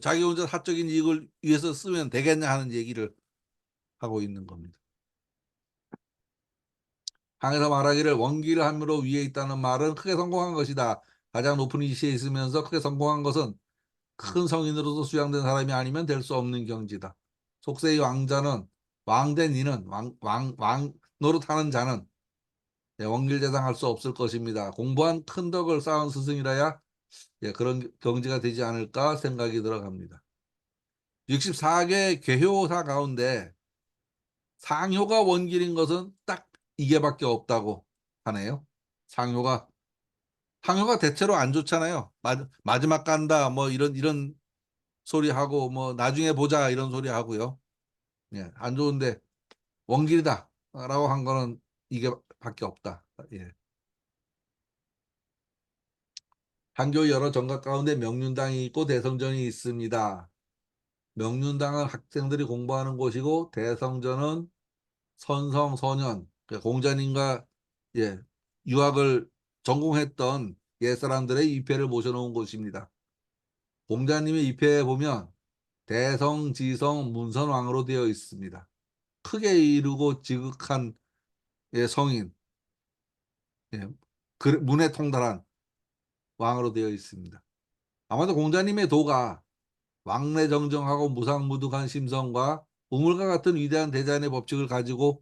S3: 자기 혼자 사적인 이익을 위해서 쓰면 되겠냐 하는 얘기를 하고 있는 겁니다. 항에서 말하기를 원기를 함으로 위에 있다는 말은 크게 성공한 것이다. 가장 높은 위치에 있으면서 크게 성공한 것은 큰 성인으로서 수양된 사람이 아니면 될 수 없는 경지다. 속세의 왕자는 왕된 이는 왕 노릇하는 자는 원길재상할 수 없을 것입니다. 공부한 큰 덕을 쌓은 스승이라야 그런 경지가 되지 않을까 생각이 들어갑니다. 64개 괴효사 가운데 상효가 원길인 것은 딱 이게밖에 없다고 하네요. 상효가 대체로 안 좋잖아요. 마지막 간다 뭐 이런 소리 하고 뭐 나중에 보자 이런 소리 하고요. 예, 안 좋은데 원길이다라고 한 거는 이게 밖에 없다. 예. 판교 여러 정각 가운데 명륜당이 있고 대성전이 있습니다. 명륜당은 학생들이 공부하는 곳이고 대성전은 선성 소년 공자님과 예, 유학을 전공했던 옛사람들의 입회를 모셔놓은 곳입니다. 공자님의 입회에 보면 대성, 지성, 문선왕으로 되어 있습니다. 크게 이루고 지극한 예, 성인, 예, 문에 통달한 왕으로 되어 있습니다. 아마도 공자님의 도가 왕래정정하고 무상무득한 심성과 우물과 같은 위대한 대자연의 법칙을 가지고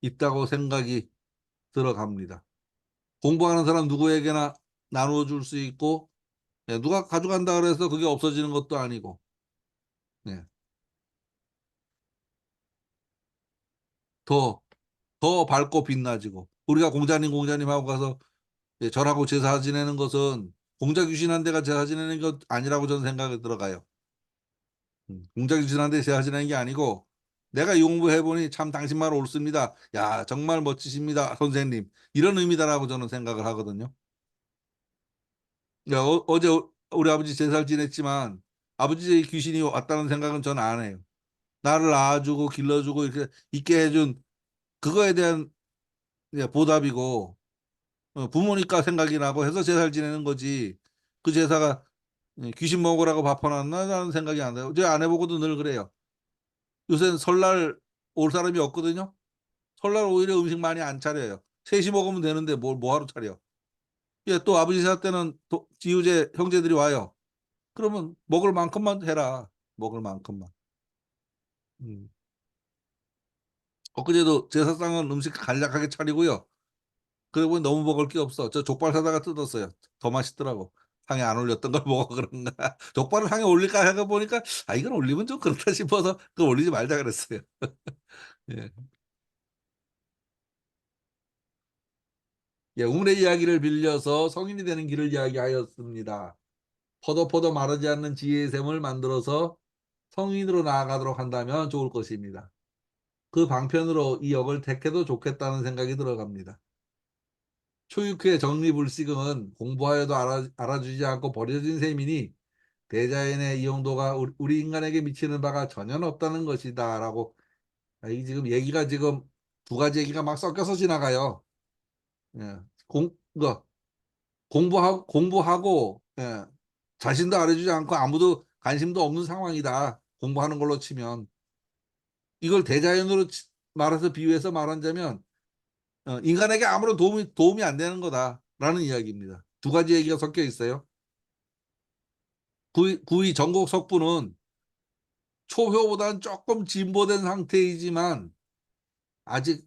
S3: 있다고 생각이 들어갑니다. 공부하는 사람 누구에게나 나누어 줄 수 있고 예, 누가 가져간다 그래서 그게 없어지는 것도 아니고 예, 더, 더 밝고 빛나지고 우리가 공자님 하고 가서 예, 절하고 제사 지내는 것은 공자 귀신한 데가 제사 지내는 것 아니라고 저는 생각이 들어가요. 공자 귀신한 데 제사 지내는 게 아니고 내가 이 공부해보니 참 당신 말 옳습니다. 야 정말 멋지십니다 선생님. 이런 의미다라고 저는 생각을 하거든요. 야, 어제 우리 아버지 제사를 지냈지만 아버지의 귀신이 왔다는 생각은 저는 안 해요. 나를 낳아주고 길러주고 이렇게 있게 해준 그거에 대한 예, 보답이고 부모니까 생각이 나고 해서 제사를 지내는 거지. 그 제사가 귀신 먹으라고 밥해놨나라는 생각이 안 나요. 제 아내 보고도 늘 그래요. 요새는 설날 올 사람이 없거든요. 설날 오히려 음식 많이 안 차려요. 셋이 먹으면 되는데 뭘 뭐하러 차려. 예, 또 아버지 제사 때는 지우제 형제들이 와요. 그러면 먹을 만큼만 해라. 먹을 만큼만. 음. 엊그제도 제사상은 음식 간략하게 차리고요. 그리고 너무 먹을 게 없어. 저 족발 사다가 뜯었어요. 더 맛있더라고. 상에 안 올렸던 걸 먹어 그런가. 족발을 상에 올릴까 해가 보니까 아 이건 올리면 좀 그렇다 싶어서 그거 올리지 말자 그랬어요. 예. 예, 우물의 이야기를 빌려서 성인이 되는 길을 이야기하였습니다. 퍼도 마르지 않는 지혜의 샘을 만들어서 성인으로 나아가도록 한다면 좋을 것입니다. 그 방편으로 이 역을 택해도 좋겠다는 생각이 들어갑니다. 초육회 정리불식은 공부하여도 알아주지 않고 버려진 셈이니 대자연의 이용도가 우리 인간에게 미치는 바가 전혀 없다는 것이다 라고 이 지금 얘기가 지금 두 가지 얘기가 막 섞여서 지나가요. 예. 공부하고 예. 자신도 알아주지 않고 아무도 관심도 없는 상황이다. 공부하는 걸로 치면 이걸 대자연으로 말해서 비유해서 말하자면 인간에게 아무런 도움이 안 되는 거다라는 이야기입니다. 두 가지 얘기가 섞여 있어요. 구의 전국 석부는 초효보다는 조금 진보된 상태이지만 아직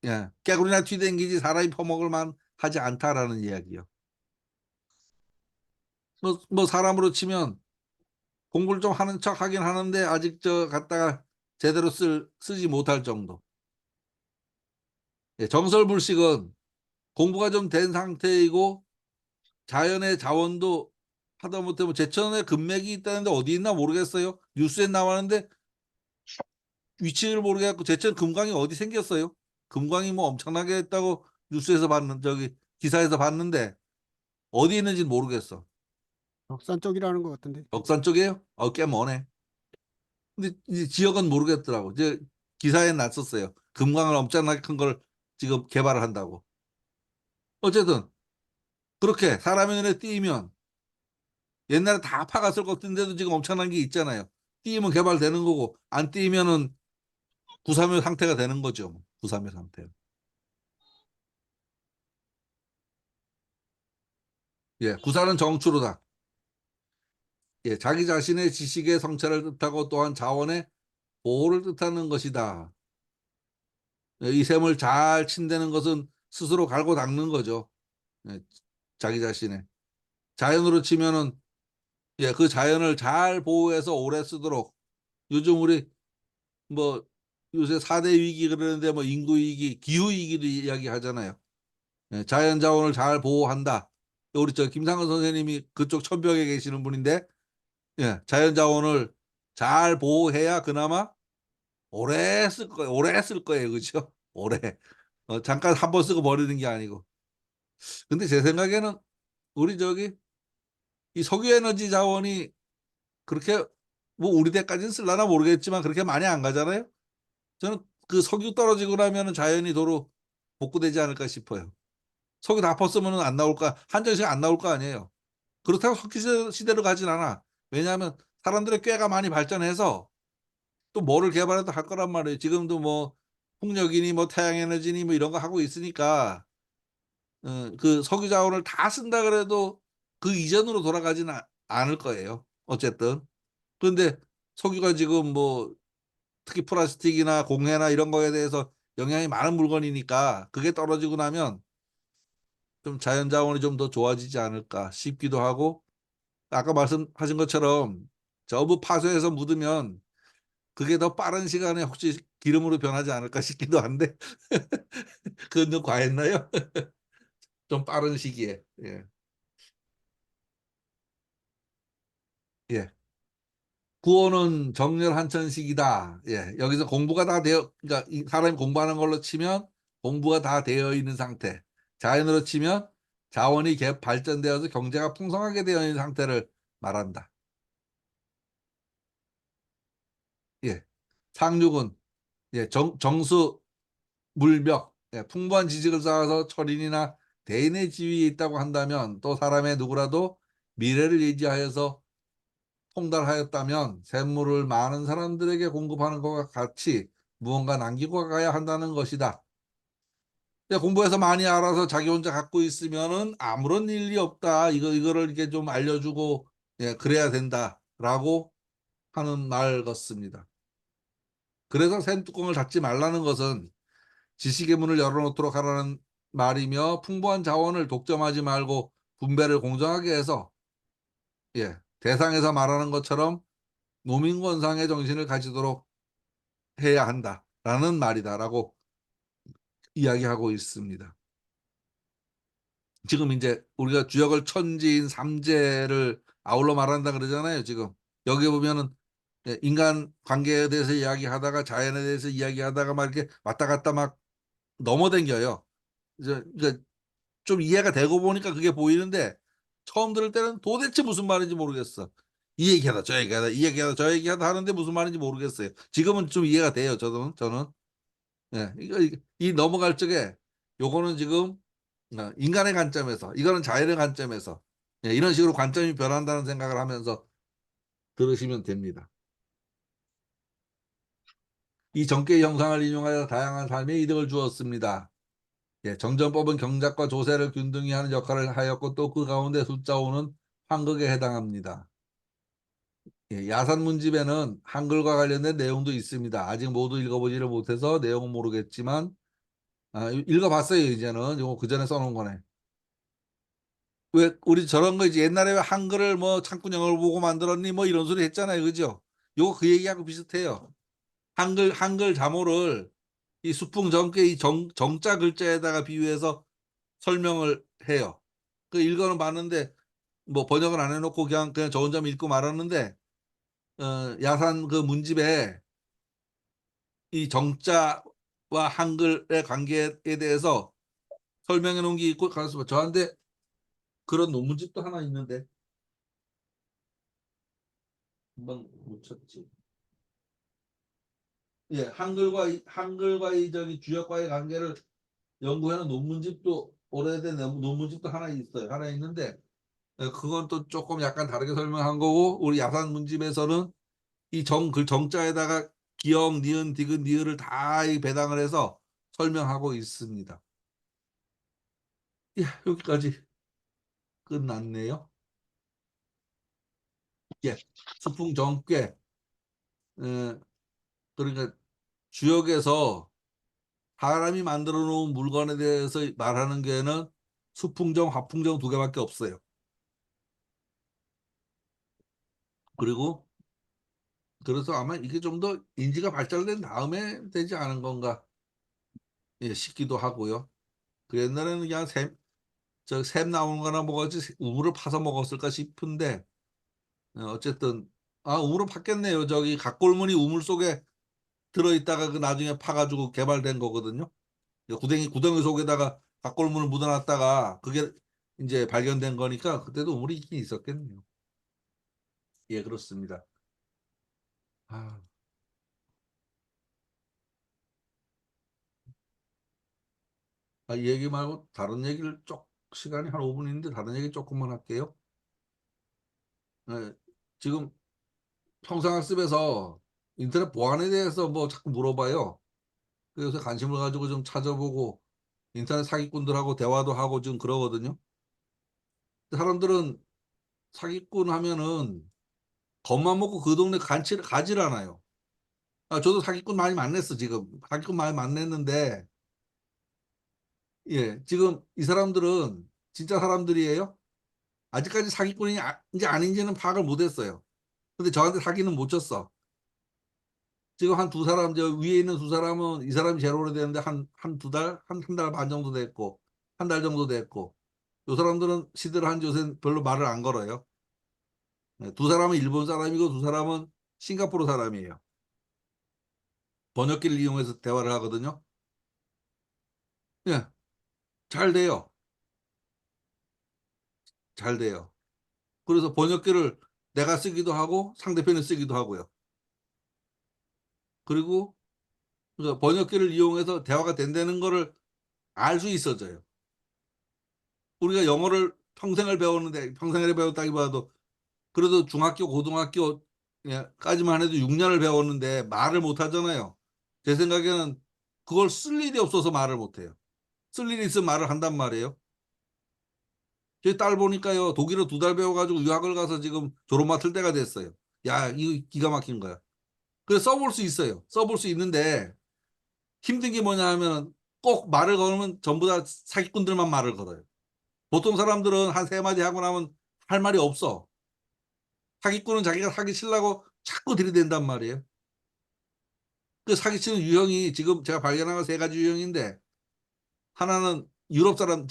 S3: 예, 깨구리나 튀댕기지 사람이 퍼먹을 만 하지 않다라는 이야기요. 뭐 사람으로 치면 공부를 좀 하는 척 하긴 하는데 아직 저 갖다가 제대로 쓰지 못할 정도. 예, 정설불식은 공부가 좀 된 상태이고 자연의 자원도 하다못해 뭐 제천에 금맥이 있다는데 어디 있나 모르겠어요. 뉴스에 나왔는데 위치를 모르겠고 제천 금광이 어디 생겼어요? 금광이 뭐 엄청나게 했다고 뉴스에서 저기 기사에서 봤는데 어디 있는지는 모르겠어.
S1: 덕산 쪽이라는 것 같은데.
S3: 덕산 쪽이에요? 꽤 머네. 근데 이 지역은 모르겠더라고. 이제 기사에 났었어요. 금광을 엄청나게 큰 걸 지금 개발을 한다고. 어쨌든 그렇게 사람의 눈에 띄면 옛날에 다 파갔을 것 같은데도 지금 엄청난 게 있잖아요. 띄면 개발되는 거고 안 띄면은 구사묘 상태가 되는 거죠. 구사묘 상태. 예, 구사는 정추로다. 예, 자기 자신의 지식의 성찰을 뜻하고 또한 자원의 보호를 뜻하는 것이다. 예, 이 셈을 잘 친다는 것은 스스로 갈고 닦는 거죠. 예, 자기 자신의. 자연으로 치면은 그 자연을 잘 보호해서 오래 쓰도록 요즘 우리 뭐 요새 4대 위기 그러는데 뭐 인구 위기, 기후 위기도 이야기하잖아요. 예, 자연 자원을 잘 보호한다. 우리 저 김상근 선생님이 그쪽 천벽에 계시는 분인데, 예, 자연 자원을 잘 보호해야 그나마 오래 쓸 거예요. 오래 쓸 거예요. 그렇죠? 오래. 잠깐 한 번 쓰고 버리는 게 아니고. 근데 제 생각에는 우리 저기 이 석유 에너지 자원이 그렇게 뭐 우리 때까지는 쓸라나 모르겠지만 그렇게 많이 안 가잖아요. 저는 그 석유 떨어지고 나면은 자연이 도로 복구되지 않을까 싶어요. 석유 다 퍼쓰면은 안 나올까? 한전식 안 나올 거 아니에요. 그렇다고 석유 시대로 가진 않아. 왜냐하면 사람들의 꾀가 많이 발전해서 또 뭐를 개발해도 할 거란 말이에요. 지금도 뭐 풍력이니 뭐 태양에너지니 뭐 이런 거 하고 있으니까 그 석유 자원을 다 쓴다 그래도 그 이전으로 돌아가지는 않을 거예요. 어쨌든. 그런데 석유가 지금 뭐 특히 플라스틱이나 공해나 이런 거에 대해서 영향이 많은 물건이니까 그게 떨어지고 나면 좀 자연 자원이 좀 더 좋아지지 않을까 싶기도 하고 아까 말씀하신 것처럼 전부 파쇄해서 묻으면 그게 더 빠른 시간에 혹시 기름으로 변하지 않을까 싶기도 한데 그건 좀 과했나요? 좀 빠른 시기에. 예. 예. 구호는 정렬한천식이다. 예. 여기서 공부가 다 되어, 그러니까 이 사람이 공부하는 걸로 치면 공부가 다 되어 있는 상태. 자연으로 치면 자원이 발전되어서 경제가 풍성하게 되어 있는 상태를 말한다. 예. 상륙은 예, 정수 물벽, 예, 풍부한 지식을 쌓아서 철인이나 대인의 지위에 있다고 한다면 또 사람의 누구라도 미래를 예지하여서 통달하였다면 샘물을 많은 사람들에게 공급하는 것과 같이 무언가 남기고 가야 한다는 것이다. 공부해서 많이 알아서 자기 혼자 갖고 있으면은 아무런 일이 없다. 이거를 이렇게 좀 알려주고 예, 그래야 된다라고 하는 말 같습니다. 그래서 샘 뚜껑을 닫지 말라는 것은 지식의 문을 열어놓도록 하라는 말이며 풍부한 자원을 독점하지 말고 분배를 공정하게 해서 예, 대상에서 말하는 것처럼 노민권상의 정신을 가지도록 해야 한다라는 말이다라고 이야기하고 있습니다. 지금 이제 우리가 주역을 천지인 삼재를 아울러 말한다 그러잖아요. 지금 여기 보면은 예, 인간 관계에 대해서 이야기하다가 자연에 대해서 이야기하다가 막 이렇게 왔다 갔다 막 넘어댕겨요. 그러니까 좀 이해가 되고 보니까 그게 보이는데 처음 들을 때는 도대체 무슨 말인지 모르겠어. 이 얘기하다 저 얘기하다 이 얘기하다 저 얘기하다 하는데 무슨 말인지 모르겠어요. 지금은 좀 이해가 돼요. 저는 예, 이 넘어갈 적에 요거는 지금 인간의 관점에서 이거는 자연의 관점에서 예, 이런 식으로 관점이 변한다는 생각을 하면서 들으시면 됩니다. 이 정계의 형상을 인용하여 다양한 삶의 이득을 주었습니다. 예, 정전법은 경작과 조세를 균등히 하는 역할을 하였고 또 그 가운데 숫자 5는 한극에 해당합니다. 예, 야산문집에는 한글과 관련된 내용도 있습니다. 아직 모두 읽어보지를 못해서 내용은 모르겠지만 읽어봤어요. 이제는 이거 그 전에 써놓은 거네. 왜 우리 저런 거 이제 옛날에 왜 한글을 뭐 창군영어를 보고 만들었니 뭐 이런 소리 했잖아요. 그죠? 요거 그 얘기하고 비슷해요. 한글 자모를 이 수풍 정께 이 정자 글자에다가 비유해서 설명을 해요. 그 읽어는 봤는데 뭐 번역을 안 해놓고 그냥 저 혼자 읽고 말았는데 야산 그 문집에 이 정자와 한글의 관계에 대해서 설명해 놓은 게 있고 가서 저한테 그런 논문집도 하나 있는데 한번 묻혔지. 예, 한글과 이 저기 주역과의 관계를 연구하는 논문집도 오래된 논문집도 하나 있어요. 하나 있는데 그건 또 조금 약간 다르게 설명한 거고 우리 야산 문집에서는 이 그 정자에다가 기역, 니은, 디귿, 니을을 다 배당을 해서 설명하고 있습니다. 예, 여기까지 끝났네요. 예, 수풍정괴 그러니까 주역에서 사람이 만들어 놓은 물건에 대해서 말하는 게는 수풍정, 화풍정 두 개밖에 없어요. 그리고 그래서 아마 이게 좀 더 인지가 발달된 다음에 되지 않은 건가 예, 싶기도 하고요. 그 옛날에는 그냥 샘 나오는 거나 뭐지 우물을 파서 먹었을까 싶은데 어쨌든 우물을 팠겠네요. 저기 각골문이 우물 속에 들어있다가 그 나중에 파가지고 개발된 거거든요. 구덩이 속에다가 각골문을 묻어놨다가 그게 이제 발견된 거니까 그때도 우물이 있긴 있었겠네요. 예, 그렇습니다. 아, 이 얘기 말고 다른 얘기를 시간이 한 5분인데 다른 얘기 조금만 할게요. 예, 지금 평생학습에서 인터넷 보안에 대해서 뭐 자꾸 물어봐요. 그래서 관심을 가지고 좀 찾아보고 인터넷 사기꾼들하고 대화도 하고 좀 그러거든요. 사람들은 사기꾼 하면은 겁만 먹고 그 동네 가질 않아요. 저도 사기꾼 많이 만났어, 지금. 사기꾼 많이 만났는데, 예, 지금 이 사람들은 진짜 사람들이에요? 아직까지 사기꾼이 이제 아닌지는 파악을 못 했어요. 근데 저한테 사기는 못 쳤어. 지금 한 두 사람, 저 위에 있는 두 사람은 이 사람이 제일 오래됐는데 한 두 달, 한 달 반 정도 됐고, 한 달 정도 됐고, 요 사람들은 시대를 한 요새 별로 말을 안 걸어요. 네, 두 사람은 일본 사람이고 두 사람은 싱가포르 사람이에요. 번역기를 이용해서 대화를 하거든요. 예, 잘 돼요. 잘 돼요. 그래서 번역기를 내가 쓰기도 하고 상대편이 쓰기도 하고요. 그리고 그 번역기를 이용해서 대화가 된다는 거를 알 수 있어져요. 우리가 영어를 평생을 배웠는데 평생을 배웠다기보다도 그래도 중학교, 고등학교까지만 해도 6년을 배웠는데 말을 못 하잖아요. 제 생각에는 그걸 쓸 일이 없어서 말을 못 해요. 쓸 일이 있으면 말을 한단 말이에요. 제 딸 보니까요, 독일어 2달 배워가지고 유학을 가서 지금 졸업 맡을 때가 됐어요. 야, 이거 기가 막힌 거야. 그래서 써볼 수 있어요. 써볼 수 있는데 힘든 게 뭐냐 하면 꼭 말을 걸으면 전부 다 사기꾼들만 말을 걸어요. 보통 사람들은 한 세 마디 하고 나면 할 말이 없어. 사기꾼은 자기가 사기 치려고 자꾸 들이댄단 말이에요. 그 사기치는 유형이 지금 제가 발견한 건 세 가지 유형인데 하나는 유럽 사람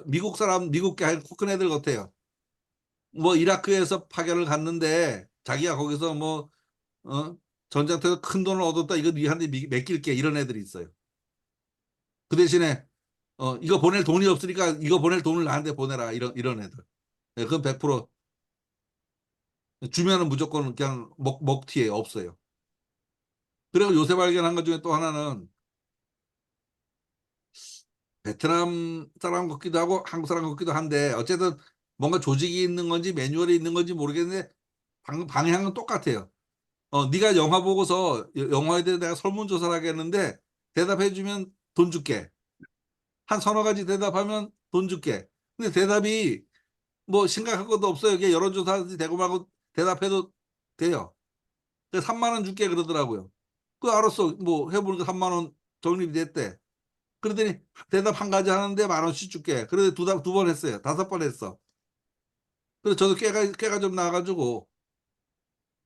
S3: 미국 사람 미국계 큰 애들 같아요. 뭐 이라크에서 파견을 갔는데 자기가 거기서 뭐 전쟁터에서 큰 돈을 얻었다 이거 니한테 맡길게 이런 애들이 있어요. 그 대신에 이거 보낼 돈이 없으니까 이거 보낼 돈을 나한테 보내라 이런 애들. 네, 그건 100% 주면은 무조건 그냥 먹튀에 없어요. 그리고 요새 발견한 것 중에 또 하나는 베트남 사람 같기도 하고 한국 사람 같기도 한데 어쨌든 뭔가 조직이 있는 건지 매뉴얼이 있는 건지 모르겠는데 방향은 똑같아요. 네가 영화 보고서 영화에 대해 내가 설문조사를 하겠는데 대답해주면 돈 줄게. 한 서너 가지 대답하면 돈 줄게. 근데 대답이 뭐 심각한 것도 없어요. 이게 여론조사든지 되고 말고 대답해도 돼요. 그래서 3만 원 줄게 그러더라고요. 그 알았어. 뭐 해보니까 3만 원 적립이 됐대. 그러더니 대답 한 가지 하는데 1,000원씩 줄게. 그래서 두 번 했어요. 5번 했어. 그래서 저도 깨가 좀 나가지고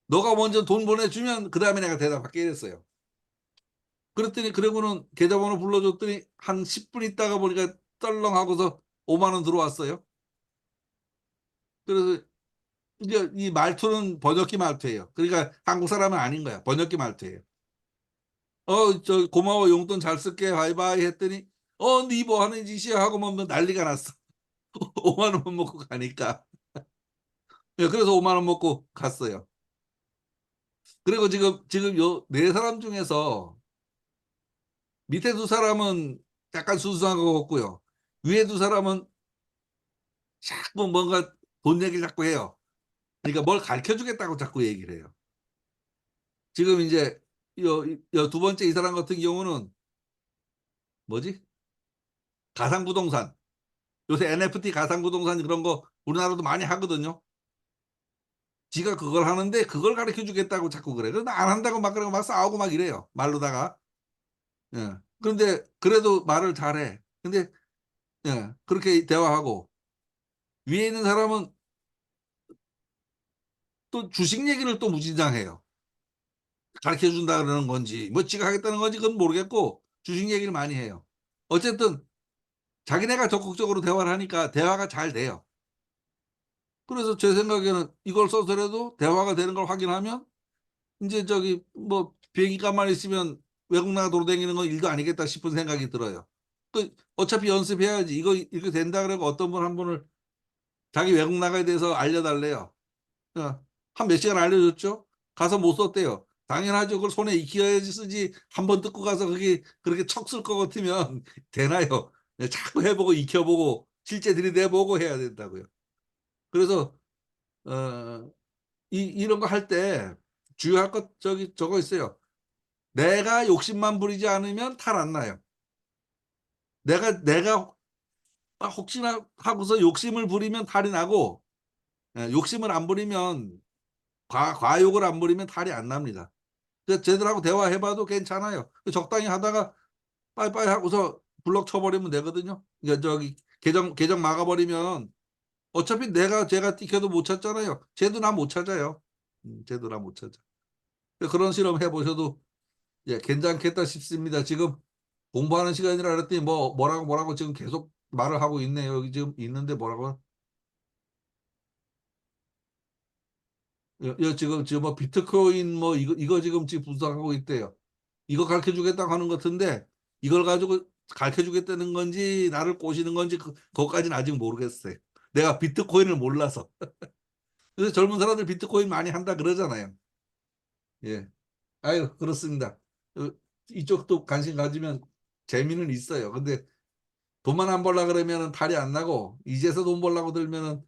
S3: 너가 먼저 돈 보내주면 그 다음에 내가 대답할게 이랬어요. 그랬더니 그러고는 계좌번호 불러줬더니 한 10분 있다가 보니까 떨렁하고서 5만 원 들어왔어요. 그래서 이제 이 말투는 번역기 말투예요. 그러니까 한국 사람은 아닌 거야. 번역기 말투예요. 저 고마워 용돈 잘 쓸게 바이바이 했더니 니 뭐 하는 짓이야 하고 뭐 난리가 났어. 5만 원만 먹고 가니까. 예, 그래서 5만 원 먹고 갔어요. 그리고 지금 요 네 사람 중에서 밑에 두 사람은 약간 순수한 것 같고요. 위에 두 사람은 자꾸 뭔가 돈 얘기를 자꾸 해요. 그러니까 뭘 가르쳐 주겠다고 자꾸 얘기를 해요. 지금 이제 두 번째 이 사람 같은 경우는 뭐지? 가상부동산. 요새 NFT 가상부동산 그런 거 우리나라도 많이 하거든요. 지가 그걸 하는데 그걸 가르쳐 주겠다고 자꾸 그래. 그런데 안 한다고 막 그러고 막 싸우고 막 이래요. 말로다가. 예. 그런데 그래도 말을 잘해. 근데 예. 그렇게 대화하고 위에 있는 사람은 또 주식 얘기를 또 무진장해요. 가르쳐 준다 그러는 건지 뭐 지가 하겠다는 건지 그건 모르겠고 주식 얘기를 많이 해요. 어쨌든 자기네가 적극적으로 대화를 하니까 대화가 잘 돼요. 그래서 제 생각에는 이걸 써서라도 대화가 되는 걸 확인하면 이제 저기 뭐 비행기값만 있으면 외국 나가 돌아다니는 건 일도 아니겠다 싶은 생각이 들어요. 그 어차피 연습해야지. 이거 이렇게 된다 그러고 어떤 분 한 분을 자기 외국 나가에 대해서 알려달래요. 한 몇 시간 알려줬죠. 가서 못 썼대요. 당연하죠. 그걸 손에 익혀야지 쓰지. 한 번 듣고 가서 그게 그렇게 척 쓸 것 같으면 되나요? 네, 자꾸 해보고 익혀보고 실제 들이대보고 해야 된다고요. 그래서 이런 거 할 때 주의할 것 저거 있어요. 내가 욕심만 부리지 않으면 탈 안 나요. 내가 혹시나 하고서 욕심을 부리면 탈이 나고 욕심을 안 부리면 과욕을 안 부리면 탈이 안 납니다. 그래서 쟤들하고 대화해봐도 괜찮아요. 적당히 하다가 빠이빠이 하고서 블럭 쳐버리면 되거든요. 그러니까 저기 계정 막아버리면 어차피 제가 띠켜도 못 찾잖아요. 쟤도 나 못 찾아요. 쟤도 나 못 찾아. 그런 실험 해보셔도 괜찮겠다 싶습니다. 지금 공부하는 시간이라 그랬더니 뭐라고 지금 계속 말을 하고 있네요. 여기 지금 있는데 뭐라고? 지금 뭐 비트코인 뭐 이거 지금 분석하고 있대요. 이거 가르쳐 주겠다고 하는 것 같은데 이걸 가지고 가르쳐 주겠다는 건지 나를 꼬시는 건지 그것까지는 아직 모르겠어요. 내가 비트코인을 몰라서. 그래서 젊은 사람들 비트코인 많이 한다 그러잖아요. 예. 아유, 그렇습니다. 어, 이쪽도 관심 가지면 재미는 있어요. 근데 돈만 안 벌라 그러면은 탈이 안 나고 이제서 돈 벌라고 들면은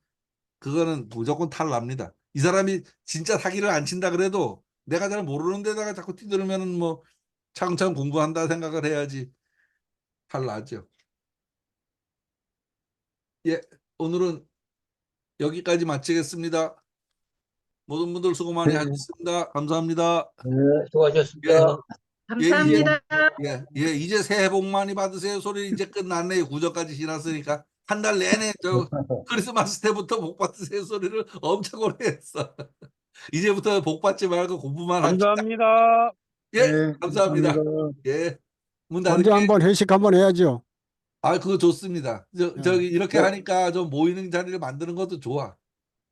S3: 그거는 무조건 탈 납니다. 이 사람이 진짜 사기를 안 친다 그래도 내가 잘 모르는 데다가 자꾸 뛰들면은 뭐 차근차근 공부한다 생각을 해야지 탈 나죠. 예, 오늘은 여기까지 마치겠습니다. 모든 분들 수고 많이
S5: 네,
S3: 하셨습니다. 감사합니다.
S5: 네,
S3: 예,
S5: 수고하셨습니다.
S3: 이제
S6: 감사합니다.
S3: 이제 새해 복 많이 받으세요. 소리 이제 끝났네요. 구정까지 지났으니까 한 달 내내 저 크리스마스 때부터 복 받으세요 소리를 엄청 오래 했어. 이제부터 복 받지 말고 공부만 합시다.
S4: 감사합니다.
S3: 예,
S5: 네,
S3: 감사합니다.
S5: 감사합니다.
S3: 예, 문
S1: 언제
S3: 닫을게요.
S1: 한번 회식 한번 해야죠.
S3: 아, 그거 좋습니다. 저기 이렇게
S5: 네.
S3: 하니까 좀 모이는 자리를 만드는 것도 좋아.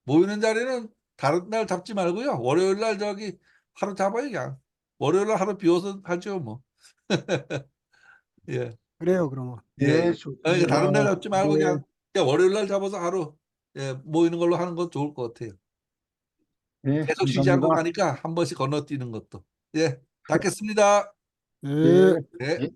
S3: 모이는 자리는 다른 날 잡지 말고요. 월요일 날 저기 하루 잡아요, 그냥. 월요일 날 하루 비워서 하죠, 뭐. 예,
S1: 그래요, 그러면.
S3: 예.
S5: 네,
S3: 그러니까 다른 날
S5: 좋습니다.
S3: 잡지 말고
S5: 네,
S3: 그냥 월요일 날 잡아서 하루 모이는 걸로 하는 건 좋을 것 같아요.
S5: 네,
S3: 계속 쉬지 않고
S5: 감사합니다.
S3: 가니까 한 번씩 건너뛰는 것도. 예, 닫겠습니다.
S1: 예.
S5: 네.
S3: 네.
S5: 네.